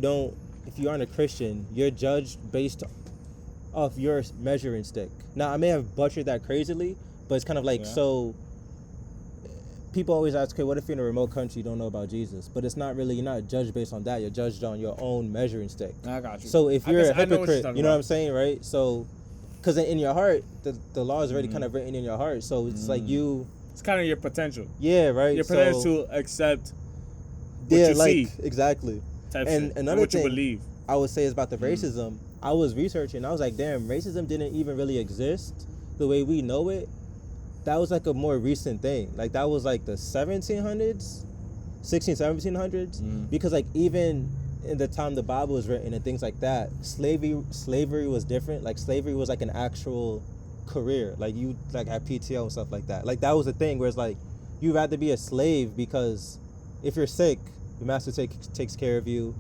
you aren't a Christian, you're judged based off your measuring stick. Now I may have butchered that crazily, but it's kind of like so people always ask, okay, what if you're in a remote country, you don't know about Jesus? But it's not really, you're not judged based on that. You're judged on your own measuring stick. I got you. So if you're a hypocrite, you know what I'm about. saying, right? So, because in your heart, the law is already kind of written in your heart. So it's like you. It's kind of your potential. Yeah, right. Your potential to accept what you see. Exactly. Type and shit. another what thing you believe. I would say is about the racism. I was researching. I was like, damn, racism didn't even really exist the way we know it. That was like a more recent thing. Like that was like the 1700s, 1700s. Because like even in the time the Bible was written and things like that, slavery was different. Like slavery was like an actual career. Like you like had PTO and stuff like that. Like that was the thing where it's like you'd rather be a slave because if you're sick, the master takes care of you,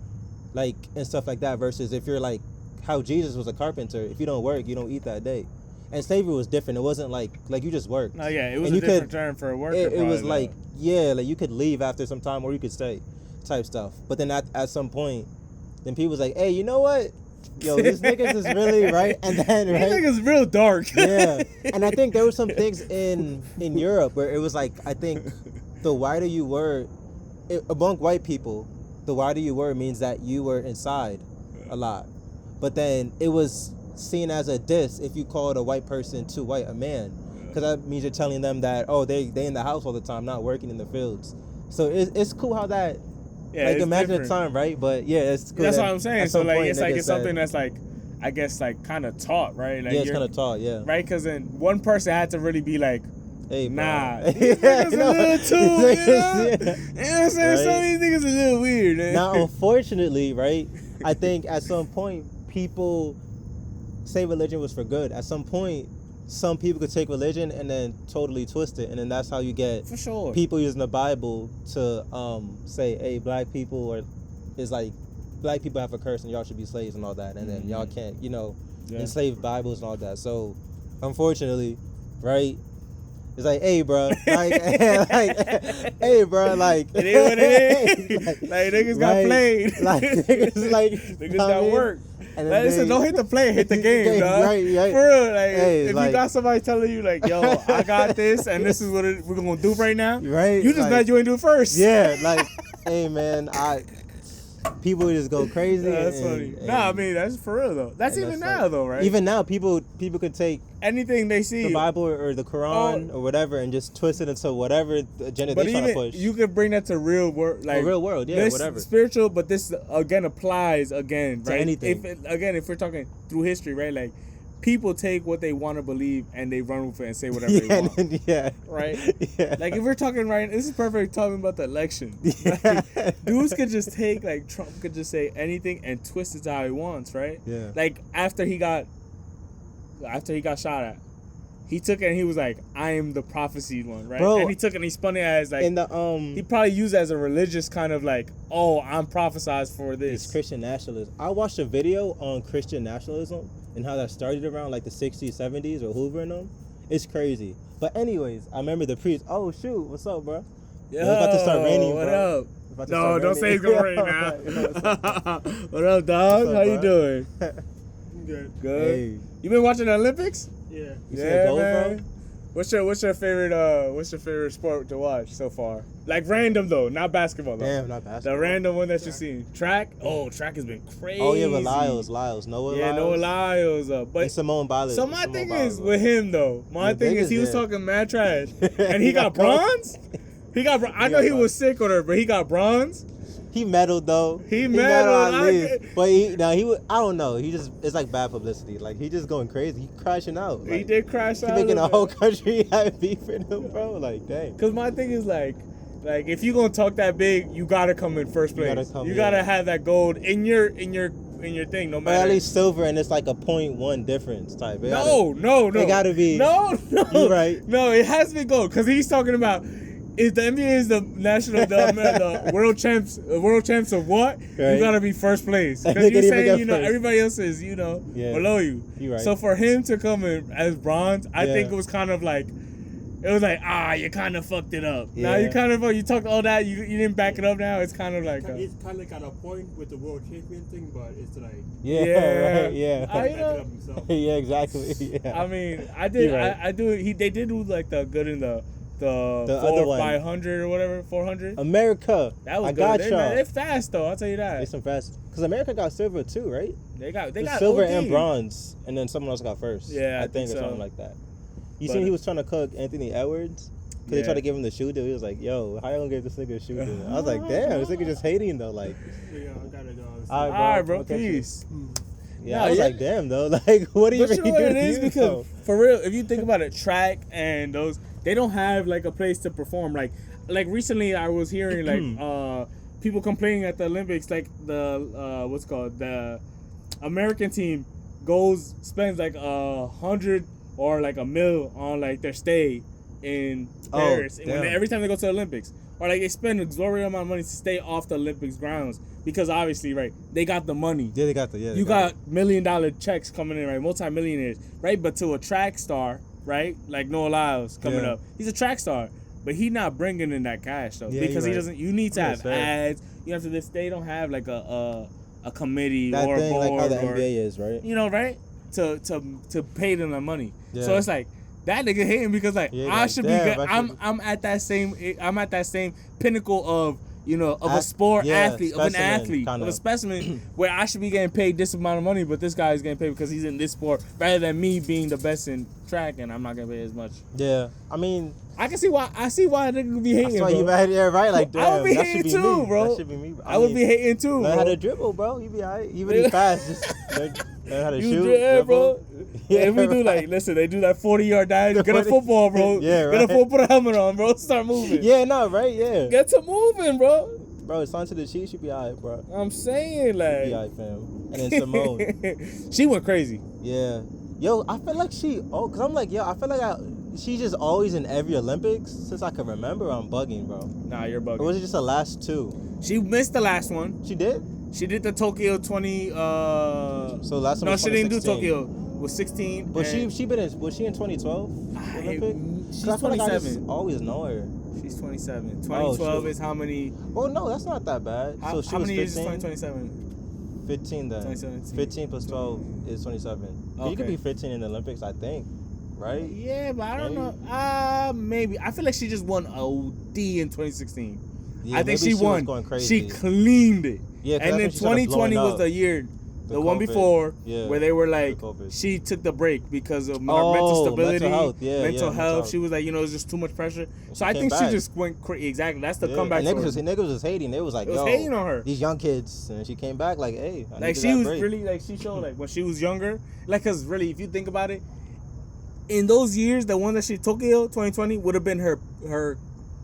like and stuff like that. Versus if you're like how Jesus was a carpenter, if you don't work, you don't eat that day. And slavery was different. It wasn't like you just worked. No, yeah, it was a different term for a worker. It was like like you could leave after some time or you could stay, type stuff. But then at some point, then people was like, hey, you know what? Yo, these niggas is really right. And then right, these niggas real dark. Yeah, and I think there were some things in Europe where it was like I think the whiter you were, among white people, the whiter you were means that you were inside a lot. But then it was seen as a diss if you called a white person too white a man, because that means you're telling them that they in the house all the time, not working in the fields. So it's cool how that like imagine the time, right? But yeah, it's cool. That's what I'm saying. So like it's something that's like I guess like kind of taught, right? Like, yeah, it's kind of taught, yeah. Right, because then one person had to really be like, hey, nah, these niggas a little too, you know? You know what I'm saying? Right? Some of these niggas a little weird, man. Now, unfortunately, right, I think at some point people say religion was for good. At some point, some people could take religion and then totally twist it, and then that's how you get for sure people using the Bible to say, hey, black people black people have a curse and y'all should be slaves and all that, and then y'all can't, enslave Bibles and all that. So, unfortunately, right, it's like, hey, bro, like, hey, bro, like, it is what it is. Like niggas got played. Like niggas got work. And like, listen, don't hit the play, hit the game, dog. Right. For real, like, if you got somebody telling you, like, yo, I got this, and this is what we're gonna do right now, right? You just mad you ain't do it first. Yeah, like, hey, man, people just go crazy. That's funny. Nah, I mean, that's for real though. That's even now though, right? Even now, people could take anything they see, the Bible or the Quran or whatever, and just twist it into whatever agenda they're trying to push. You could bring that to real world, like real world, yeah, this whatever. Spiritual, but this again applies again, to right? anything. If we're talking through history, right? Like people take what they want to believe and they run with it and say whatever they want. Right? Yeah. Like if we're talking this is perfect talking about the election. Yeah. Like, dudes could just take, like Trump could just say anything and twist it to how he wants, right? Yeah. Like after he got shot at, he took it and he was like, I am the prophesied one, right? Bro, and he took it and he spun it as like, in the, he probably used it as a religious kind of like, oh, I'm prophesized for this. It's Christian nationalism. I watched a video on Christian nationalism and how that started around like the 60s, 70s or Hoover and them. It's crazy. But anyways, I remember the priest. Oh, shoot. What's up, bro? Yo, it's about to start raining, what bro. Up? No, don't say it's gonna rain now. What up, dog? Up, how you bro? doing? Good. Good. Hey. You been watching the Olympics? Yeah. You see a gold, man. bro? What's your favorite sport to watch so far? Like random though, not basketball though. Damn, not basketball. The random one that you've seen. Track? Oh, track has been crazy. Oh, yeah, but Noah Lyles. Yeah, Noah Lyles. But and Simone Biles. So my thing is with him though. My thing is he was talking mad trash, and he got gold. bronze. I know he was sick on her, but he got bronze. He medaled though. He medaled at least. But I don't know. It's like bad publicity. Like he just going crazy. He crashing out. Like, he did crash out. He making the whole country have beef with him, bro. Like dang. Cause my thing is like if you gonna talk that big, you gotta come in first place. You gotta have that gold in your thing, no matter. Or at least silver, and it's like a 0.1 difference type. No. It gotta be. No. You right. No, it has to be gold. Cause he's talking about. If the NBA is the world champs of what? Right. You gotta be first place. Because you're saying, everybody else is, below you. You're right. So for him to come in as bronze, I think it was kind of like, you kind of fucked it up. Yeah. Now you talked all that, you didn't back it up now. It's kind of like. It's kind of at a point with the world champion thing, but it's like. Yeah, right, yeah. Yeah, exactly. Yeah. I mean, I did. Right. They did do like the good in the The other one. 500 or whatever, 400. America. That was I good. got y'all. They're fast though. I'll tell you that. They some fast. Because America got silver too, right? They got silver OD. and bronze, and then someone else got first. Yeah, I think think or so. something like that. You But- seen he was trying to cook Anthony Edwards? Because they Yeah. tried to give him the shoe deal. He was like, yo, how you gonna give this nigga a shoe deal? I was like, damn, this nigga just hating though. Like, Yeah, I gotta go. all All right, bro. I'll catch you. Peace. Yeah, No, I was yeah. like, damn though. Like, what do you But you know what it is? do, Because though? for real, if you think about it, track and those, they don't have like a place to perform. Like recently, I was hearing like people complaining at the Olympics, like the what's it called, the American team spends like 100 or like $1 million on like their stay in Paris, and damn. every time they go to the Olympics, or like they spend an exorbitant amount of money to stay off the Olympics grounds because obviously, right, they got the money. Yeah, they got the You got $1 million checks coming in, right? Multi-millionaires, right? But to a track star, right? Like Noah Lyles coming Yeah. up, he's a track star, but he not bringing in that cash though, Yeah, because he you're right. doesn't. You need to Yeah, have fair. ads. You have to. They don't have like a committee that or a thing board like how the or NBA is, right? you know, right? To pay them the money. Yeah. So it's like that nigga hating because like Yeah, I like, should damn, be. Good. I should- I'm at that same pinnacle of. You know, of a Ath- sport yeah, athlete, of an specimen, athlete, kinda. of a specimen, where I should be getting paid this amount of money, but this guy is getting paid because he's in this sport, rather than me being the best in track and I'm not getting paid as much. Yeah, I mean, I can see why. I see why a nigga could be hating, that's why bro. you mad, yeah, right? Like, I damn, would be that hating should be too, me. bro. That should be me. I would be hating too, Learn how bro. to dribble, bro. You be alright. You really fast. Just learn how to You shoot, yeah, bro. dribble. Yeah, if we do right. like, listen, they do that 40-yard dash. Get a football, bro. Yeah, Get a right. football, put a helmet on, bro. Start moving. Yeah, no, right? Yeah. Get to moving, bro. Bro, it's on to the Chiefs. You be alright, bro. I'm saying, You be like, alright, fam. And then Simone. she went crazy. Yeah. Yo, I feel like cause I'm like, yo, I feel like she's just always in every Olympics since I can remember. I'm bugging, bro. Nah, you're Or bugging. was it just the last two? She missed the last one. She did? She did the Tokyo 20. So last one No, was she didn't do 2016. Tokyo. It was 16. But and was she in 2012 Olympic? she's 'Cause I feel like I just 27. always know her. She's 27. Oh, 2012 shoot. is how many? Oh no, that's not that bad. How, So she how was many years is 15? 2027? 15 then. 2017. 15 plus 12 is 27. But you could Okay. be 15 in the Olympics, I think. Right? Yeah, but I don't Maybe. know. Maybe. I feel like she just won OD in 2016. Yeah, I think maybe she was won. going crazy. She cleaned it. Yeah, 'cause and I then think she started 2020 blowing was up. the year, the one COVID. before, Yeah, where they were like, the COVID. she took the break because of her Oh, mental stability, mental health. Yeah, mental yeah, health. mental She was like, you know, it's just too much pressure. So she I came think she back. just went crazy. Exactly. That's the Yeah, comeback and story. niggas was hating. They was like, It was yo, hating on her. these young kids. And she came back like, hey, I Like needed she that was break. really like she showed like when she was younger, like because really if you think about it, in those years the one that she Tokyo 2020 would have been her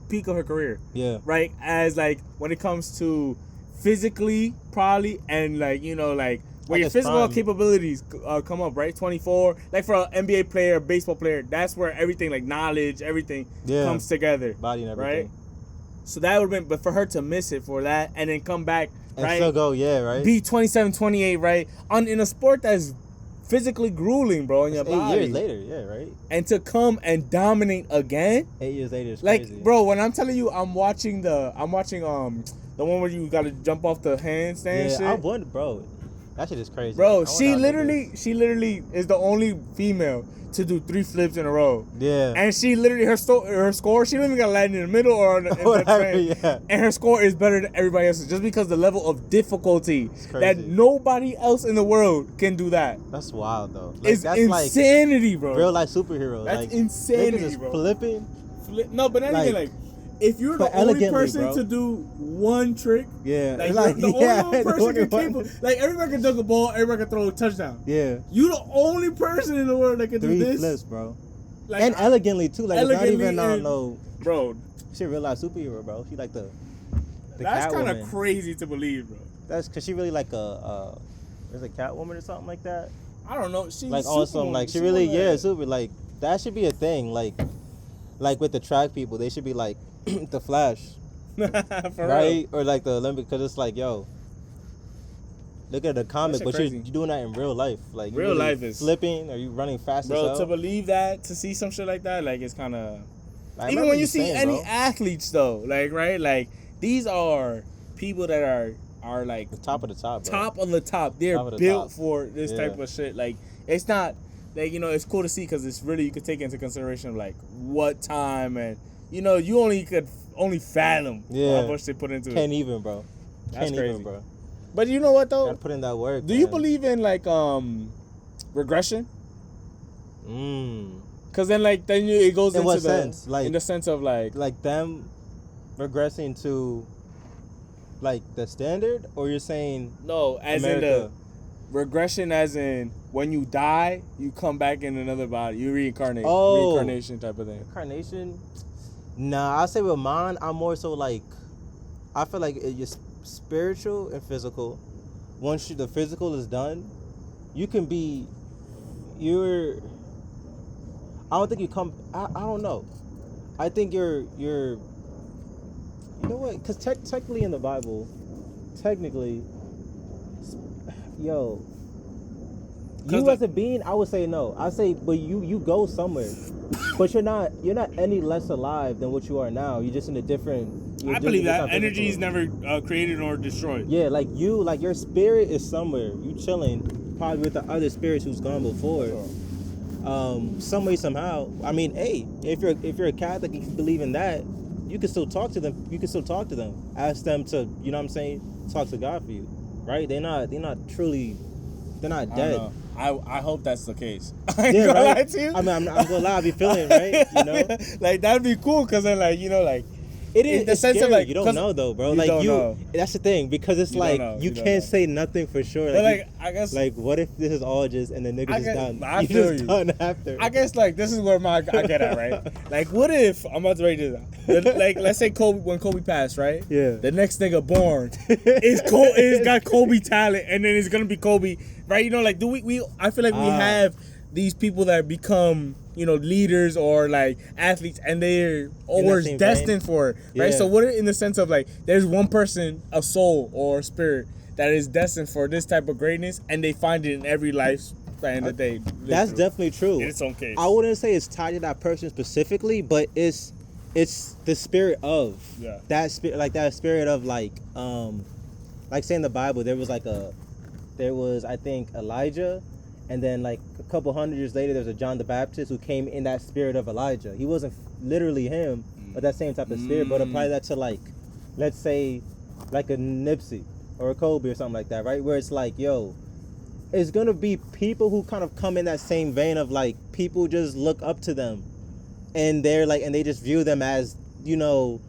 peak of her career, Yeah. right? As like when it comes to physically probably and like you know like where Like your it's physical prime. capabilities come up, right? 24 like for an NBA player, baseball player, that's where everything like knowledge, everything Yeah. comes together, Body and right? everything. So that would have been, but for her to miss it for that and then come back, And right? still go, yeah, right? Be 27, 28, right? In a sport that's physically grueling, bro, in your It's body. 8 years later, yeah, right? And to come and dominate again, 8 years later is like, crazy. bro, when I'm telling you, I'm watching the one where you gotta jump off the handstand Yeah, shit. I wouldn't, bro. That shit is crazy. I Bro, wonder she how literally is the only female to do 3 flips in a row. niggas- Yeah. And she literally, her score, she don't even got to land in the middle or in the Whatever, frame. yeah. And her score is better than everybody else's just because the level of difficulty crazy. that nobody else in the world can do that. That's wild, though. Like, It's that's insanity, bro. like real life superheroes. That's like, insanity, niggas is bro. flipping. No, but not even Like, like, if you're the but only elegantly, person bro. to do one trick, Yeah. like, Like, you're the yeah, only the person only can one. capable. Like, everybody can dunk a ball, everybody can throw a touchdown. Yeah. You the only person in the world that can 3 do this. flips, bro. Like, And elegantly, too. Like, elegantly it's not even, and- no. bro, She a real life superhero, bro. She like the that's kind Catwoman. of crazy to believe, bro. That's because she really like there's a Catwoman or something like that. I don't know. She's Like awesome, like she really, yeah, super. Like that should be a thing. Like with the track people, they should be like the Flash, For right? Or like the Olympic, because it's like, yo, look at the comic, shit but crazy. you're doing that in real life. Like you Real really life is- flipping. Are you running fast real. as Bro, to hell? believe that, to see some shit like that, like it's kind of. I Even remember when you see saying, any bro, athletes, though, like right, like these are people that are like the top of the top, bro. top of the top. They're Top of the built top. for this Yeah. type of shit. Like it's not like it's cool to see because it's really you could take into consideration of like what time and you know, you could only fathom Yeah. how much they put into Can't it. even, bro. That's Can't crazy. even, bro. But you know what though? Gotta put in that work. Do you man. believe in like regression? Cause then it goes In into what the sense? Like- in the sense of like them regressing to like the standard, or you're saying no, as America? in the regression, as in when you die, you come back in another body, you reincarnate, Oh. reincarnation type of thing. Incarnation? Nah, I say with mine, I'm more so like, I feel like you're spiritual and physical. Once the physical is done, you can be, I don't think you come, I don't know. I think you're, you know what? Because technically in the Bible, yo, you as a being, I would say no. I say, but you go somewhere, but you're not any less alive than what you are now. You're just in a different. I believe that energy is never created or destroyed. Yeah, like your spirit is somewhere. You chilling, probably with the other spirits who's gone before. Some way, somehow. I mean, hey, if you're a Catholic and you believe in that, you can still talk to them. Ask them to, you know what I'm saying, talk to God for you, right? They're not dead. I hope that's the case. Yeah, right. Lie to you. I mean, I'm gonna lie, I be feeling right, you know. Like that'd be cool, cause then It is in the it's sense scary. of like You don't know though, bro. You Like don't know. that's the thing, because it's You like don't know. you You don't can't know. say nothing for sure. But Like, I guess like what if this is all just and the niggas is guess- done? I You feel just you. done after. I guess this is where I get at, right? Like, what if I'm about to write this down? Like, let's say when Kobe passed, right? Yeah. The next nigga born is got Kobe talent, and then it's gonna be Kobe, right? You know, like we I feel like we have these people that become, you know, leaders or like athletes, and they're always same destined for it, right? Yeah. So what in the sense of like, there's one person, a soul or a spirit that is destined for this type of greatness, and they find it in every lifespan that they live That's through. definitely true. In its own case. I wouldn't say it's tied to that person specifically, but it's the spirit of that spirit, like that spirit of like say in the Bible there was I think Elijah, and then like a couple hundred years later there's a John the Baptist who came in that spirit of Elijah. He wasn't literally him, but that same type of spirit. But apply that to like, let's say like a Nipsey or a Kobe or something like that, right? Where it's like, yo, it's gonna be people who kind of come in that same vein of like, people just look up to them, and they're like, and they just view them as, you know,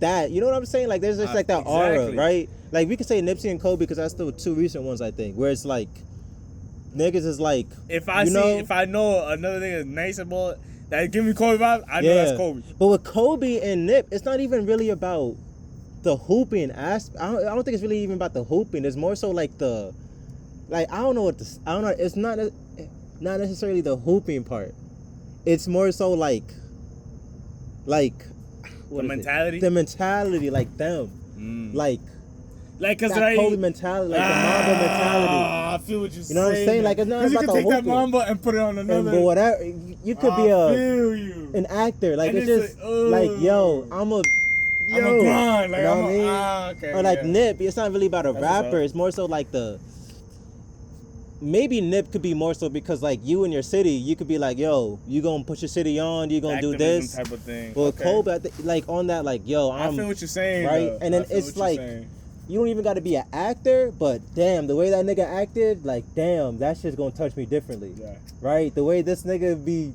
that, you know what I'm saying? Like there's just like that aura, exactly. right? Like we could say Nipsey and Kobe because that's the two recent ones, I think, where it's like niggas is like, if I know another thing is nice about that give me Kobe vibe, I know that's Kobe. But with Kobe and Nip, it's not even really about the hooping aspect. I don't think it's really even about the hooping. It's more so like I don't know. It's not necessarily the hooping part. It's more so like what The is it? mentality? The mentality, like them, like cause that Kobe mentality, like the Mamba mentality. I feel what you're saying. You know what I'm saying? Like it's not Because you about can the take that hooping. Mamba and put it on another. But whatever, you could be feel you. an actor. Like And it's it's just like, like, yo, I'm a grind. Like, you know I'm what I mean? okay. Or like yeah. Nip, it's not really about a That's what's rapper. up. It's more so like maybe Nip could be more so because like you in your city, you could be like, yo, you gonna put your city on, you gonna do Activism this. type of thing. Well, Okay. Kobe, like on that, like, yo, I feel what you're saying, right, though. and then I feel it's what you're like, saying. you don't even got to be an actor, but damn, the way that nigga acted, like, damn, that shit's gonna touch me differently, right? The way this nigga be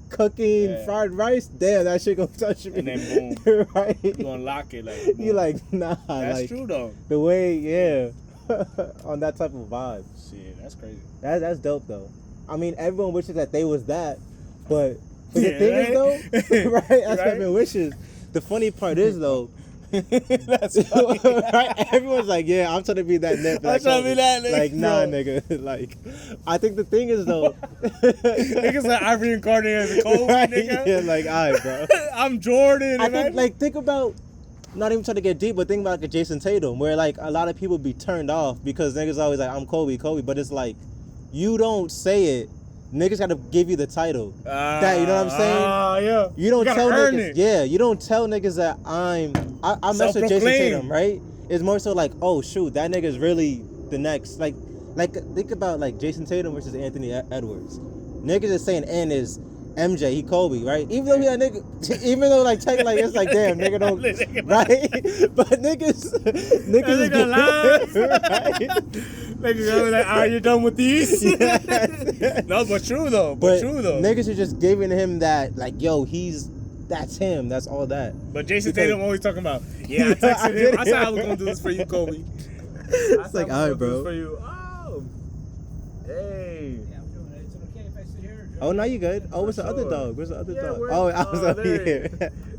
cooking fried rice, damn, that shit gonna touch me. And then boom, right? You gonna lock it like. You like, nah, That's like true though. the way, on that type of vibe. Shit, that's crazy. That's dope though. I mean, everyone wishes that they was that, but the Yeah, thing right? is though, right? That's Right? everyone wishes. The funny part is though, That's funny. right? Everyone's like, yeah, I'm trying to be that Nip. I'm trying to be that nigga, Like, nah, bro. nigga. Like, I think the thing is though, Niggas like I reincarnated as a Kobe, right? nigga. Yeah, like, all right, bro. I'm Jordan. I and think, like, think about, not even trying to get deep, but think about like a Jason Tatum, where like a lot of people be turned off because niggas always like, I'm Kobe, but it's like, you don't say it. Niggas gotta give you the title. That, you know what I'm saying? Yeah. You don't gotta tell earn niggas. it. Yeah, you don't tell niggas that I mess with Jason Self-proclaimed. Tatum, right? It's more so like, oh shoot, that nigga's really the next. Like think about like Jason Tatum versus Anthony Edwards. Niggas is saying MJ, he Kobe, right? Even though he a nigga, even though like check like it's like damn nigga don't right, but niggas Nigga lies. right? Nigga go like, alright, you're done with these. Yes. No, but true though. But true though. niggas are just giving him that like, yo, that's him. That's all that. But Jason Because- Tatum always talking about, yeah, I texted him. I said I was gonna do this for you, Kobe. It's like, alright, bro. For you. Oh, hey. Yeah, I'm doing it. Is it okay if I sit here? Oh, now you good. Oh, what's the other Sure. dog? Where's the other Yeah, dog? where- Oh, I was oh, up there here.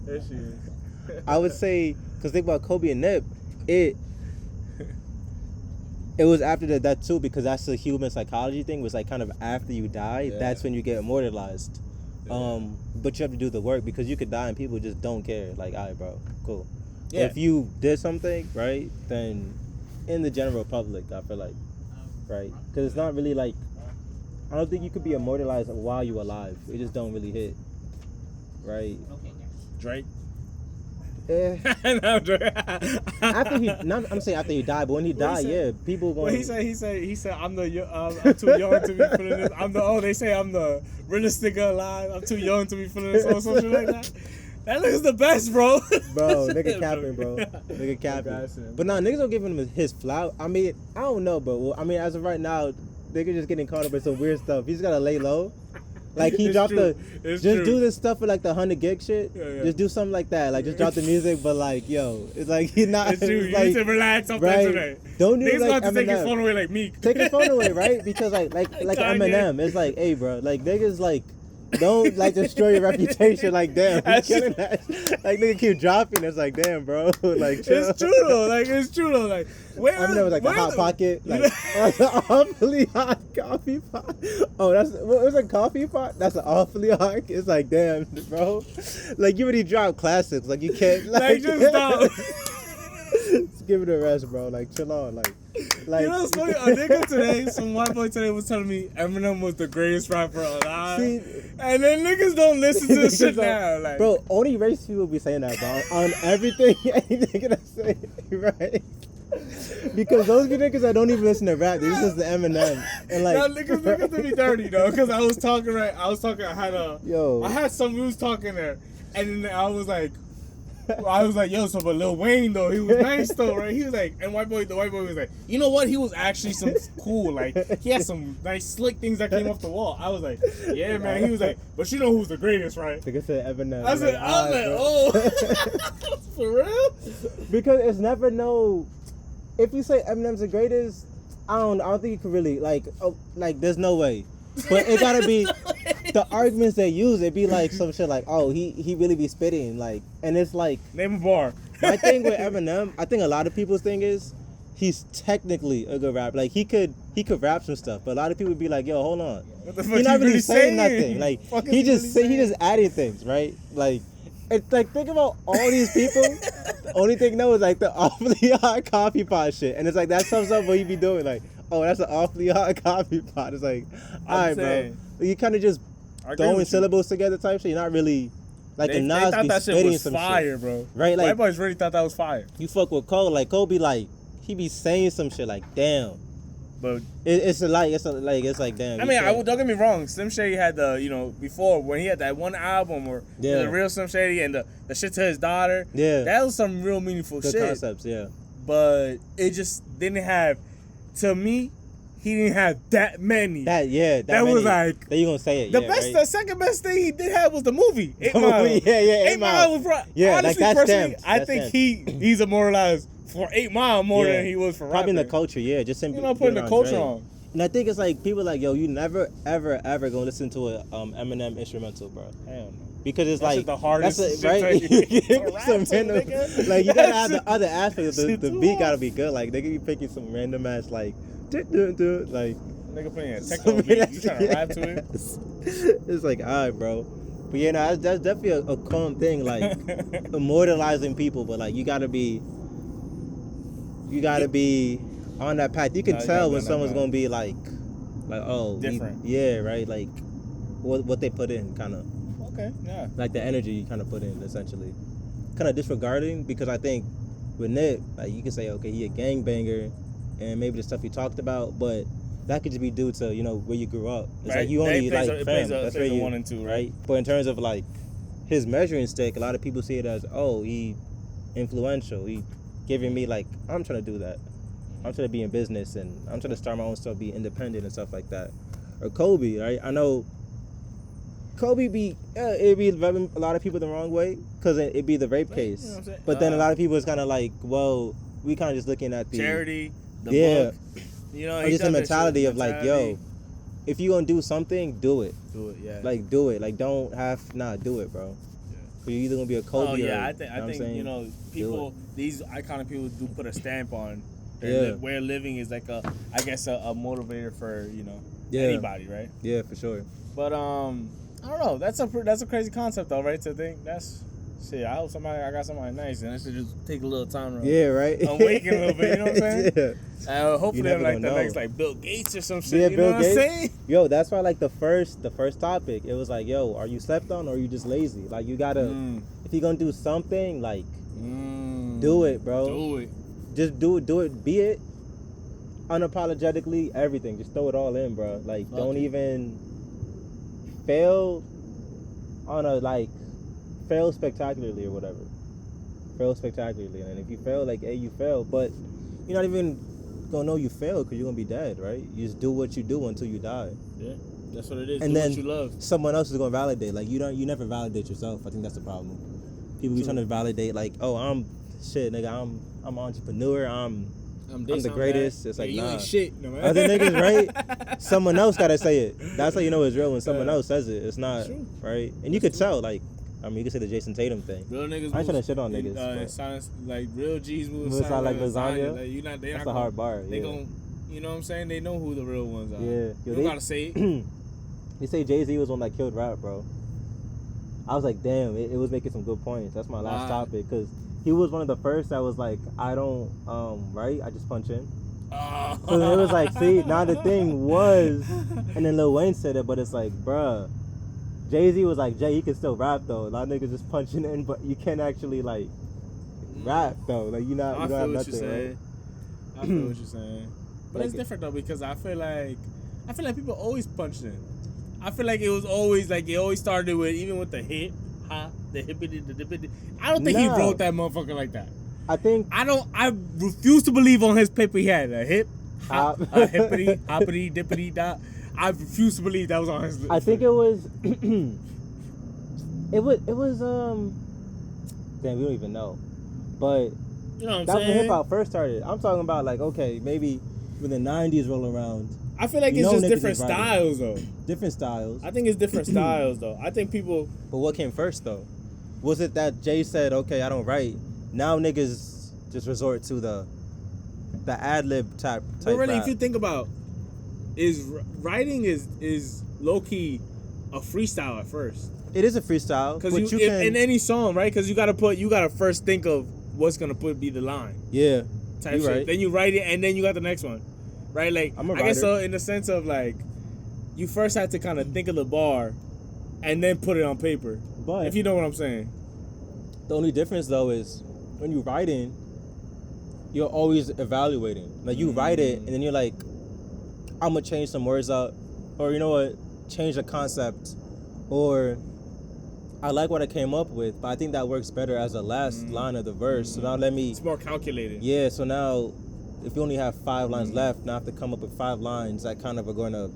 There she is. I would say, because think about Kobe and Nip, it was after that too, because that's the human psychology thing. Was like kind of after you die, Yeah. that's when you get immortalized. Yeah. But you have to do the work because you could die and people just don't care. Like, all right, bro, cool. Yeah. If you did something right, then in the general public, I feel like, right, because it's not really like, I don't think you could be immortalized while you're alive. It just don't really hit, right? Okay, next. Drake. Eh. No, Drake. After he, not, I'm saying after he died, but when he What he died, said? yeah, people going. Well, he said, I'm too young to be feeling this. They say I'm the realest nigga alive. I'm too young to be feeling this or something like that. That nigga's the best, bro. Bro, nigga capping, bro. Nigga capping. Gassing. But nah, niggas don't give him his flout. I mean, I don't know, but well, I mean, as of right now, nigga just getting caught up in some weird stuff. He's gotta lay low. Like he It's dropped true. just It's true. do this stuff with like the 100 gig shit. Yeah. Just do something like that. Like just drop the music, but like, yo, it's like he's not. It's true. You like, need to relax off the right. internet. Don't do Niggas like got to take his Eminem. phone away like Meek. Take his phone away, right? Because like Kanye. Eminem, it's like, hey, bro, like niggas like. Don't like destroy your reputation. Like damn, you That's killing that. Like nigga keep dropping. It's like damn, bro. Like chill. It's true though. It's true though. Like where? Eminem was like the where hot pocket, like that's an awfully hot coffee pot. Oh, what was a coffee pot? That's an awfully hot. It's like damn, bro. Like you already dropped classics. Like you can't Like just stop. Just give it a rest, bro. Like chill on. Like You know what's funny? A nigga today, some white boy today was telling me Eminem was the greatest rapper alive. See, and then niggas don't listen to this shit Niggas now. don't- Like, bro, only race people be saying that, bro. On everything, any nigga that say right. Because those be niggas that don't even listen to rap, they just listen to Eminem. And like, now niggas to be dirty though, because I was talking, Yo. I had some who was talking there, and then I was like, yo, so but Lil Wayne though, he was nice though, right? He was like, and the white boy was like, you know what? He was actually some cool, like he had some nice slick things that came off the wall. I was like, yeah, man. He was like, but you know who's the greatest, right? nigga said Eminem. I was like, oh, for real? Because it's never no. If you say Eminem's the greatest, I don't think you could really like there's no way. But it gotta be the arguments they use. It be like some shit like, oh, he really be spitting like, and it's like Name a bar. my thing with Eminem. I think a lot of people's thing is he's technically a good rapper. Like he could rap some stuff, but a lot of people be like, yo, hold on, What the fuck he's you not really really saying saying? nothing. Like Fuck is he he just really he just adding things, right? Like. It's like think about all these people. The only thing know is like the awfully hot coffee pot shit, and it's like that sums up what you be doing. Like, oh, that's an awfully hot coffee pot. It's like, all right, bro. saying. You kind of just I agree throwing with you. syllables together type shit. You're not really like They the Nas thought be that shit spitting was some fire, shit, bro. right? White Like boys really thought that was fire. you fuck with Cole, like Cole be like he be saying some shit like damn. But It's like damn. I mean, don't get me wrong. Slim Shady had before when he had that one album where Yeah. the real Slim Shady and the shit to his daughter. Yeah. That was some real meaningful Good shit. concepts, yeah. But it just didn't have. To me, he didn't have that many. That was like- that you gonna say it. the yeah, best, right? the second best thing he did have was the movie. 8 The Mile. movie, yeah, 8 Mile. was right. Yeah, like, honestly, that's personally, stamped. I That's think he's immortalized for 8 Mile more Yeah. than he was for Probably in the rapping. culture, yeah. Just simply Putting the being culture Dre. on. And I think it's like people like, yo, you never ever gonna listen to a Eminem instrumental, bro. Hell no. Because it's That like shit the hardest that's shit right. to rap Some to, random, nigga. like you gotta That have the shit- other aspect of shit the too beat gotta hard. be good. Like they could be picking some random ass like like Nigga playing a techno beat. You trying to rap to it? It's like alright, bro. But yeah, no, that's definitely a calm thing, like immortalizing people. But like you gotta be on that path. You can No, you tell gotta be when on that someone's path. gonna be like oh, Different. yeah, right. Like what they put in, kind of Okay, yeah. like the energy you kind of put in, essentially. Kind of disregarding, because I think with Nip, like you can say, okay, he a gangbanger, and maybe the stuff he talked about, but that could just be due to, you know, where you grew up. It's Right. like you only That like plays fam. a That's where 1 and 2, right? But in terms of like his measuring stick, a lot of people see it as, oh, he influential. He giving me like, I'm trying to do that. I'm trying to be in business and I'm trying to start my own stuff, be independent and stuff like that. Or Kobe, right? I know Kobe it'd be rubbing a lot of people the wrong way because it'd be the rape Right, case. you know what I'm saying? But then a lot of people is kind of like, well, we kind of just looking at the charity, the Yeah. book. You know, or he just the does that mentality shit, of like, mentality. yo, if you gonna do something, do it. Do it, yeah. Like, do it. Like, don't do it, bro. Yeah. You're either gonna be a Kobe. Oh yeah, or, I think what I'm saying? you know, people, these iconic people do put a stamp on Yeah. where living is like a motivator for, you know, Yeah. anybody, right? Yeah, for sure. But I don't know. That's a crazy concept though, right? To think that's shit. I hope I got somebody nice, and I should just take a little time to Yeah, right. awaken a little bit. You know what I'm saying? Yeah. Hopefully, never I'm like gonna the know. next like Bill Gates or some shit. Yeah, you Bill know what Gates. I'm saying? Yo, that's why like the first topic, it was like, yo, are you slept on or are you just lazy? Like you gotta, if you're gonna do something, like do it, bro. Do it. Just do it. Be it unapologetically, everything. Just throw it all in, bro. Like don't even fail on a like fail spectacularly or whatever. Fail spectacularly, and if you fail, like, hey, you fail, but you're not even gonna know you failed because you're gonna be dead, right? You just do what you do until you die. Yeah, that's what it is. And do then what you love. someone else is gonna validate. Like you never validate yourself. I think that's the problem. People be trying to validate, like, oh, I'm shit, nigga. I'm an entrepreneur. I'm the greatest. It's like, you nah. ain't shit, no man. Other niggas, right? Someone else gotta say it. That's how you know it's real when someone else says it. It's not True. right, and you could tell. Like, I mean, you could say the Jason Tatum thing. Real niggas. I ain't trying to shit on niggas. but Silence, like real G's move Move sound like lasagna. Like, you not, they that's not a hard bar. They Yeah. gon', you know what I'm saying? They know who the real ones are. Yeah. You Yo, don't gotta say it. They say Jay-Z was one that killed rap, bro. I was like, damn, it was making some good points. That's my last Wow. topic, because he was one of the first that was like, I don't, right? I just punch in. So then it was like, see, now the thing was, and then Lil Wayne said it, but it's like, bruh, Jay-Z was like, Jay, he can still rap though. A lot of niggas just punching in, but you can't actually like rap though. Like you don't have what nothing, you're saying. right? I feel what you're saying. But Like it's different though, because I feel like people always punched in. I feel like it was always like it always started with, even with the hip hop, the hippity, the dippity. I don't think he No. wrote that motherfucker like that. I think I refuse to believe on his paper he had a hip hop, Hop. a hippity, hoppity, dippity, dot. I refuse to believe that was on his list. I think it was it was damn, we don't even know. But you know what I'm that's when saying? hip hop first started. I'm talking about like, okay, maybe when the 90s roll around, I feel like You it's know just niggas different is writing. styles though. different styles. I think it's different styles though. I think people. But what came first though? Was it that Jay said, okay, I don't write? Now niggas just resort to the ad lib type But really, rap. if you think about, writing is low key a freestyle at first. It is a freestyle, Because but you can in any song, right? Because you gotta first think of what's gonna be the line yeah. type You shit. right. Then you write it, and then you got the next one, right? Like I'm a I guess writer. so, in the sense of like, you first have to kind of think of the bar, and then put it on paper. But If you know what I'm saying. the only difference though is when you writing, you're always evaluating. Like you write it and then you're like, I'm gonna change some words up, or you know what, change the concept, or I like what I came up with, but I think that works better as the last line of the verse. So now let me, It's more calculated. yeah. So now, if you only have 5 lines left, now I have to come up with 5 lines that kind of are going to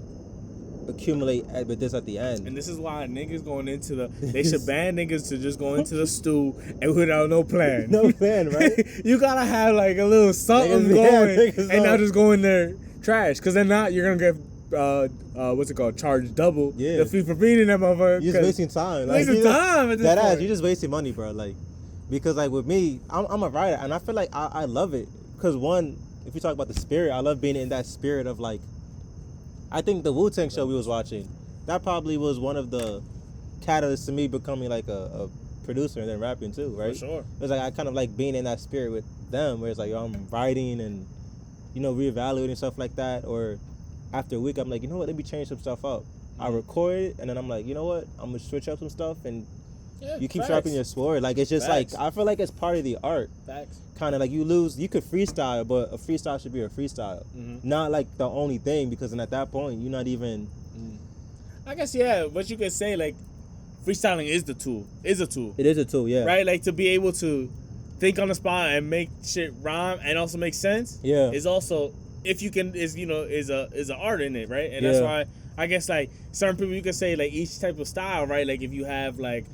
accumulate with this at the end. And this is why niggas going into they should ban niggas to just go into the stew and without no plan. No plan, right? You gotta have like a little something Niggas- yeah, going, niggas and not don't. just go in there trash. Cause then not you're gonna get what's it called, charged double. Yeah. The fee for being in that motherfucker. You're just wasting time. Wasting you know, time at this that ass, point. you're just wasting money, bro. Like, because like with me, I'm a writer, and I feel like I love it. Cause one, if you talk about the spirit, I love being in that spirit of like, I think the Wu-Tang show we was watching, that probably was one of the catalysts to me becoming like a producer and then rapping too, right? For sure. It was like I kind of like being in that spirit with them, where it's like, yo, I'm writing and, you know, reevaluating stuff like that. Or after a week, I'm like, you know what, let me change some stuff up. I record it, and then I'm like, you know what, I'm gonna switch up some stuff and Yeah, You keep facts. sharpening your sword. Like it's just Facts. like I feel like it's part of the art. Facts. Kind of like you lose. You could freestyle, but a freestyle should be a freestyle, not like the only thing. Because then at that point, you're not even. I guess yeah, but you could say like freestyling is the tool. Is a tool. It is a tool, yeah. Right? Like to be able to think on the spot and make shit rhyme and also make sense. Yeah. Is also if you can is a art in it, right? And that's Yeah. why I guess like certain people you could say like each type of style, right? Like if you have like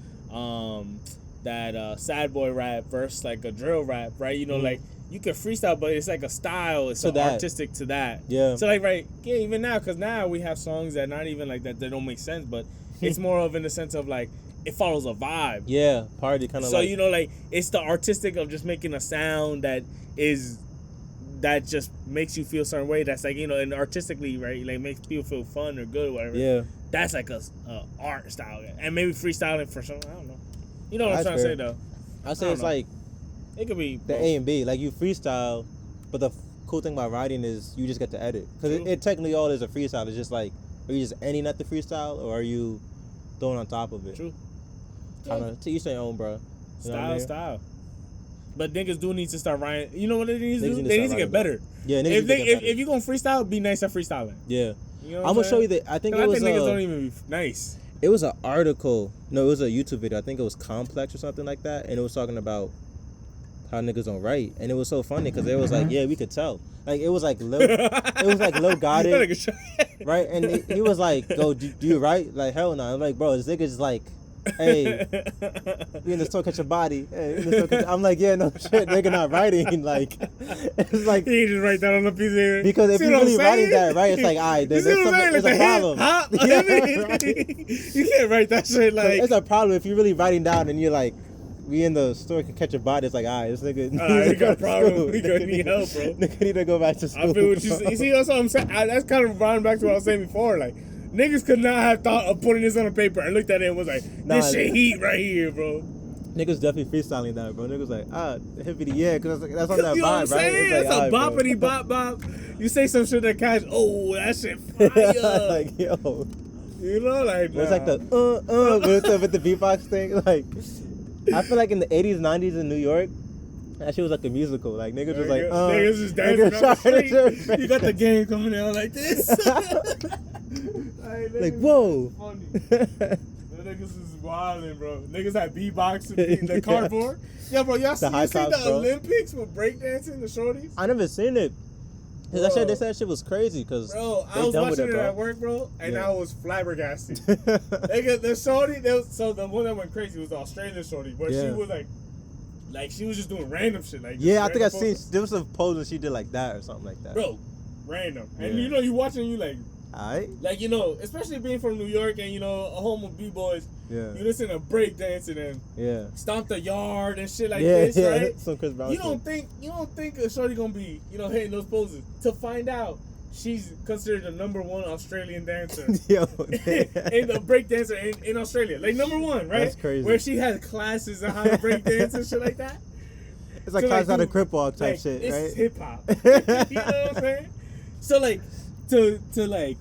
that sad boy rap versus like a drill rap, right? You know, like you can freestyle, but it's like a style. It's To so that. artistic to that. Yeah. So like right, yeah, even now, because now we have songs that not even like that they don't make sense, but it's more of in the sense of like it follows a vibe. Yeah, party kind of. So like, you know, like it's the artistic of just making a sound that just makes you feel a certain way. That's like and artistically, right? Like makes people feel fun or good or whatever. Yeah. That's like a art style, and maybe freestyling for some. I don't know. You know what I'm That's trying to fair. say though. I say I it's don't know. like It could be the both. A and B. Like you freestyle, but the cool thing about writing is you just get to edit. Because True. it technically all is a freestyle. It's just like, are you just ending at the freestyle or are you throwing on top of it? True. Kind of to each their own, bro. You know what I mean? Style. But niggas do need to start writing. You know what they need to Niggas do? need to They start need to get writing better. Yeah, niggas If need to they get better. if you gonna freestyle, be nice at freestyling. Yeah. You know what I'm gonna show saying? you that. I think I it was think niggas don't even be nice. it was an article. No, it was a YouTube video. I think it was Complex or something like that, and it was talking about how niggas don't write, and it was so funny because it was like, yeah, we could tell. Like it was like Lil got That it, nigga show- right? And he was like, "Go, do you write?" Like hell no. I'm like, bro, this nigga's like, hey, we in the store catch a body. Hey, we in the store catch. I'm like, yeah, no shit, nigga not writing. Like it's like. He just write that on a piece of paper. Because if See you're what I'm really writing saying? that, right, it's like, all right, You there's see what I'm saying? there's Like a the head, problem. huh? Yeah, right. You can't write that shit like. It's a problem if you're really writing down and you're like, we in the store can catch a body. It's like, all right, this nigga needs He to go got a to problem. school. He gonna need help, bro. Nigga need to go back to school. I feel what you say. You see, that's what I'm saying. That's kind of running back to what I was saying before. Like, niggas could not have thought of putting this on a paper and looked at it and was like, this Nah, shit heat right here, bro. Niggas definitely freestyling that, bro. Niggas like, hippity, yeah, because that's on that You know what I'm vibe, right? saying? It's like, That's a all right, bro. boppity bop bop. You say some shit that catch, oh, that shit fire. Like, yo. You know, like, It's like the, with the beatbox thing. Like, I feel like in the 80s, 90s in New York, that shit was like a musical. Like, niggas was like, niggas just dancing niggas on the shouting street. shit. You got the game coming out like this. Like, whoa. Funny. The niggas is wildin', bro. Niggas had beatbox in the cardboard. Yeah, bro, y'all see, high you see tops, the bro. Olympics with breakdancing, the shorties? I never seen it. Cause Bro. they said that shit was crazy. Cause Bro, I they was done with watching it bro. at work, bro, and Yeah. I was flabbergasted. Nigga, the shorty, so the one that went crazy was the Australian shorty, but she Yeah. was like she was just doing random shit. Like, just Yeah, I think I random seen poses. there was some poses she did like that or something like that. Bro, random. And Yeah. you know, you watching, you Alright. like, you know, especially being from New York and, you know, a home of B-boys, Yeah. you listen to break dancing and Yeah. stomp the yard and shit like Yeah, this, yeah. right? Some Chris Brown You shit. don't think a shorty gonna be, you know, hitting those poses. To find out, she's considered the #1 Australian dancer. Yo. And the break dancer in Australia. Like #1, right? That's crazy. Where she has classes on how to break dance and shit like that. It's like So, class out of dude, crip walk type like, shit, this right? is hip hop. You know what I'm saying? So like to like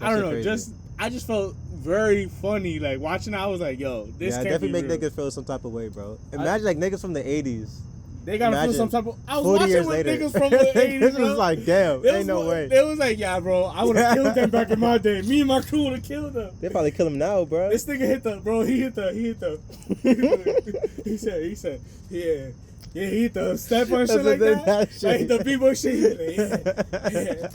I That don't shit know, crazy. I just felt very funny like watching it. I was like, yo, this Yeah, can't definitely be make real. niggas feel some type of way, bro. Imagine like niggas from the 80s. They gotta feel imagine some type of. I was 40 watching years with later. niggas from the 80s. Niggas bro. was like, damn, They ain't was no one- way. They was like, yeah, bro, I would have killed them back in my day. Me and my crew would have killed them. They probably kill him now, bro. This nigga hit the, bro. He hit the. he said, yeah. Yeah, he hit the step on shit like that. Like the b-boy shit. He was like, yeah.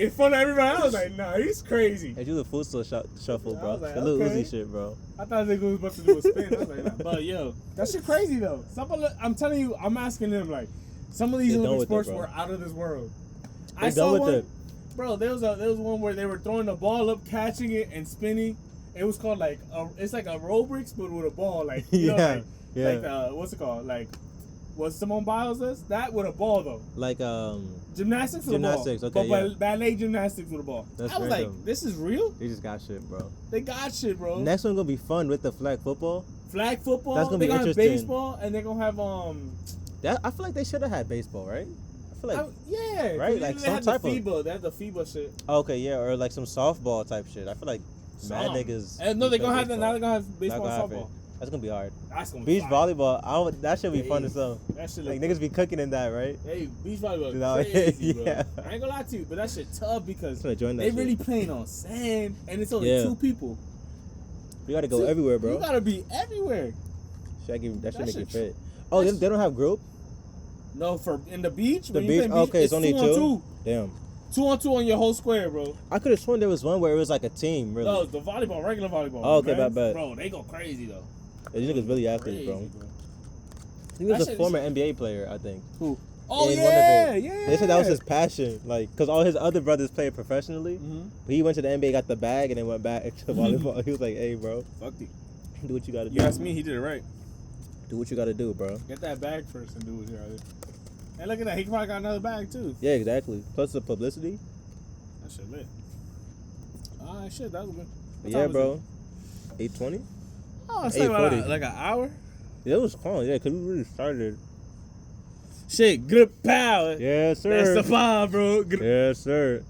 In front of everybody, I was like, nah, he's crazy. Hey, do the food still shuffle, I bro. was like, The little okay. Uzi shit, bro. I thought they was about to do a spin. I was like, nah. But yo, that shit crazy though. I'm telling you, I'm asking them like, some of these They're done Olympic with it, sports bro. were out of this world. They I done saw with one, it. bro. There was one where they were throwing the ball up, catching it, and spinning. It was called like it's like aerobics, but with a ball, like you know, Yeah, yeah. like what's it called, like what Simone Biles does? That with a ball though. Like Gymnastics with Gymnastics, a ball. okay, but yeah. ballet gymnastics with a ball. That's I was like, random. this is real? they just got shit, bro. They got shit, bro. Next one gonna be fun with the flag football. Flag football. That's gonna they're be gonna have interesting. baseball, and they're gonna have I feel like they should have had baseball, right? I feel like yeah, right? They, Like they some have type the of- FIBA. They have the FIBA shit. okay, yeah, or like some softball type shit. I feel like mad Some. niggas. And no, they're play gonna have that. baseball. Now they're gonna have baseball Not and gonna softball. have That's gonna be hard. That's gonna Beach be fire. volleyball, that should be fun as well. That shit Like look niggas be cooking in that, right? Hey, beach volleyball You know, crazy, bro. yeah. I ain't gonna lie to you, but that shit tough because I'm gonna join that they shit. really playing on sand and it's only Yeah. 2 people. You gotta go Two- everywhere, bro. You gotta be everywhere. That should That make you shit- fit. Oh, they don't have group? No, for in the beach. The when you beach? play Okay, it's only 2 on 2. Damn. 2 on 2 on your whole square, bro. I could have sworn there was one where it was like a team, really. No, it's the volleyball, regular volleyball. Oh, okay, man. bet. Bro, they go crazy though. These niggas really athletes, Crazy, bro. bro. He was That a shit former is- NBA player, I think. Who? Oh In yeah, one of it. yeah. They said that was his passion, like, cause all his other brothers played professionally. Mm-hmm. But he went to the NBA, got the bag, and then went back to volleyball. He was like, "Hey, bro, Fuck it. do what you gotta do. You asked me, he did it right. Do what you gotta do, bro." Get that bag first and do what you gotta do. And look at that, he probably got another bag too. Yeah, exactly. Plus the publicity. That shit lit. Alright, shit, that was good. What Yeah, time is bro. 8:20. Oh, it's like about 8:40. like an hour. Yeah, it was fun. Yeah, cause we really started. Shit, good power. Yes, That's sir. the bomb, bro. Good Yes, sir.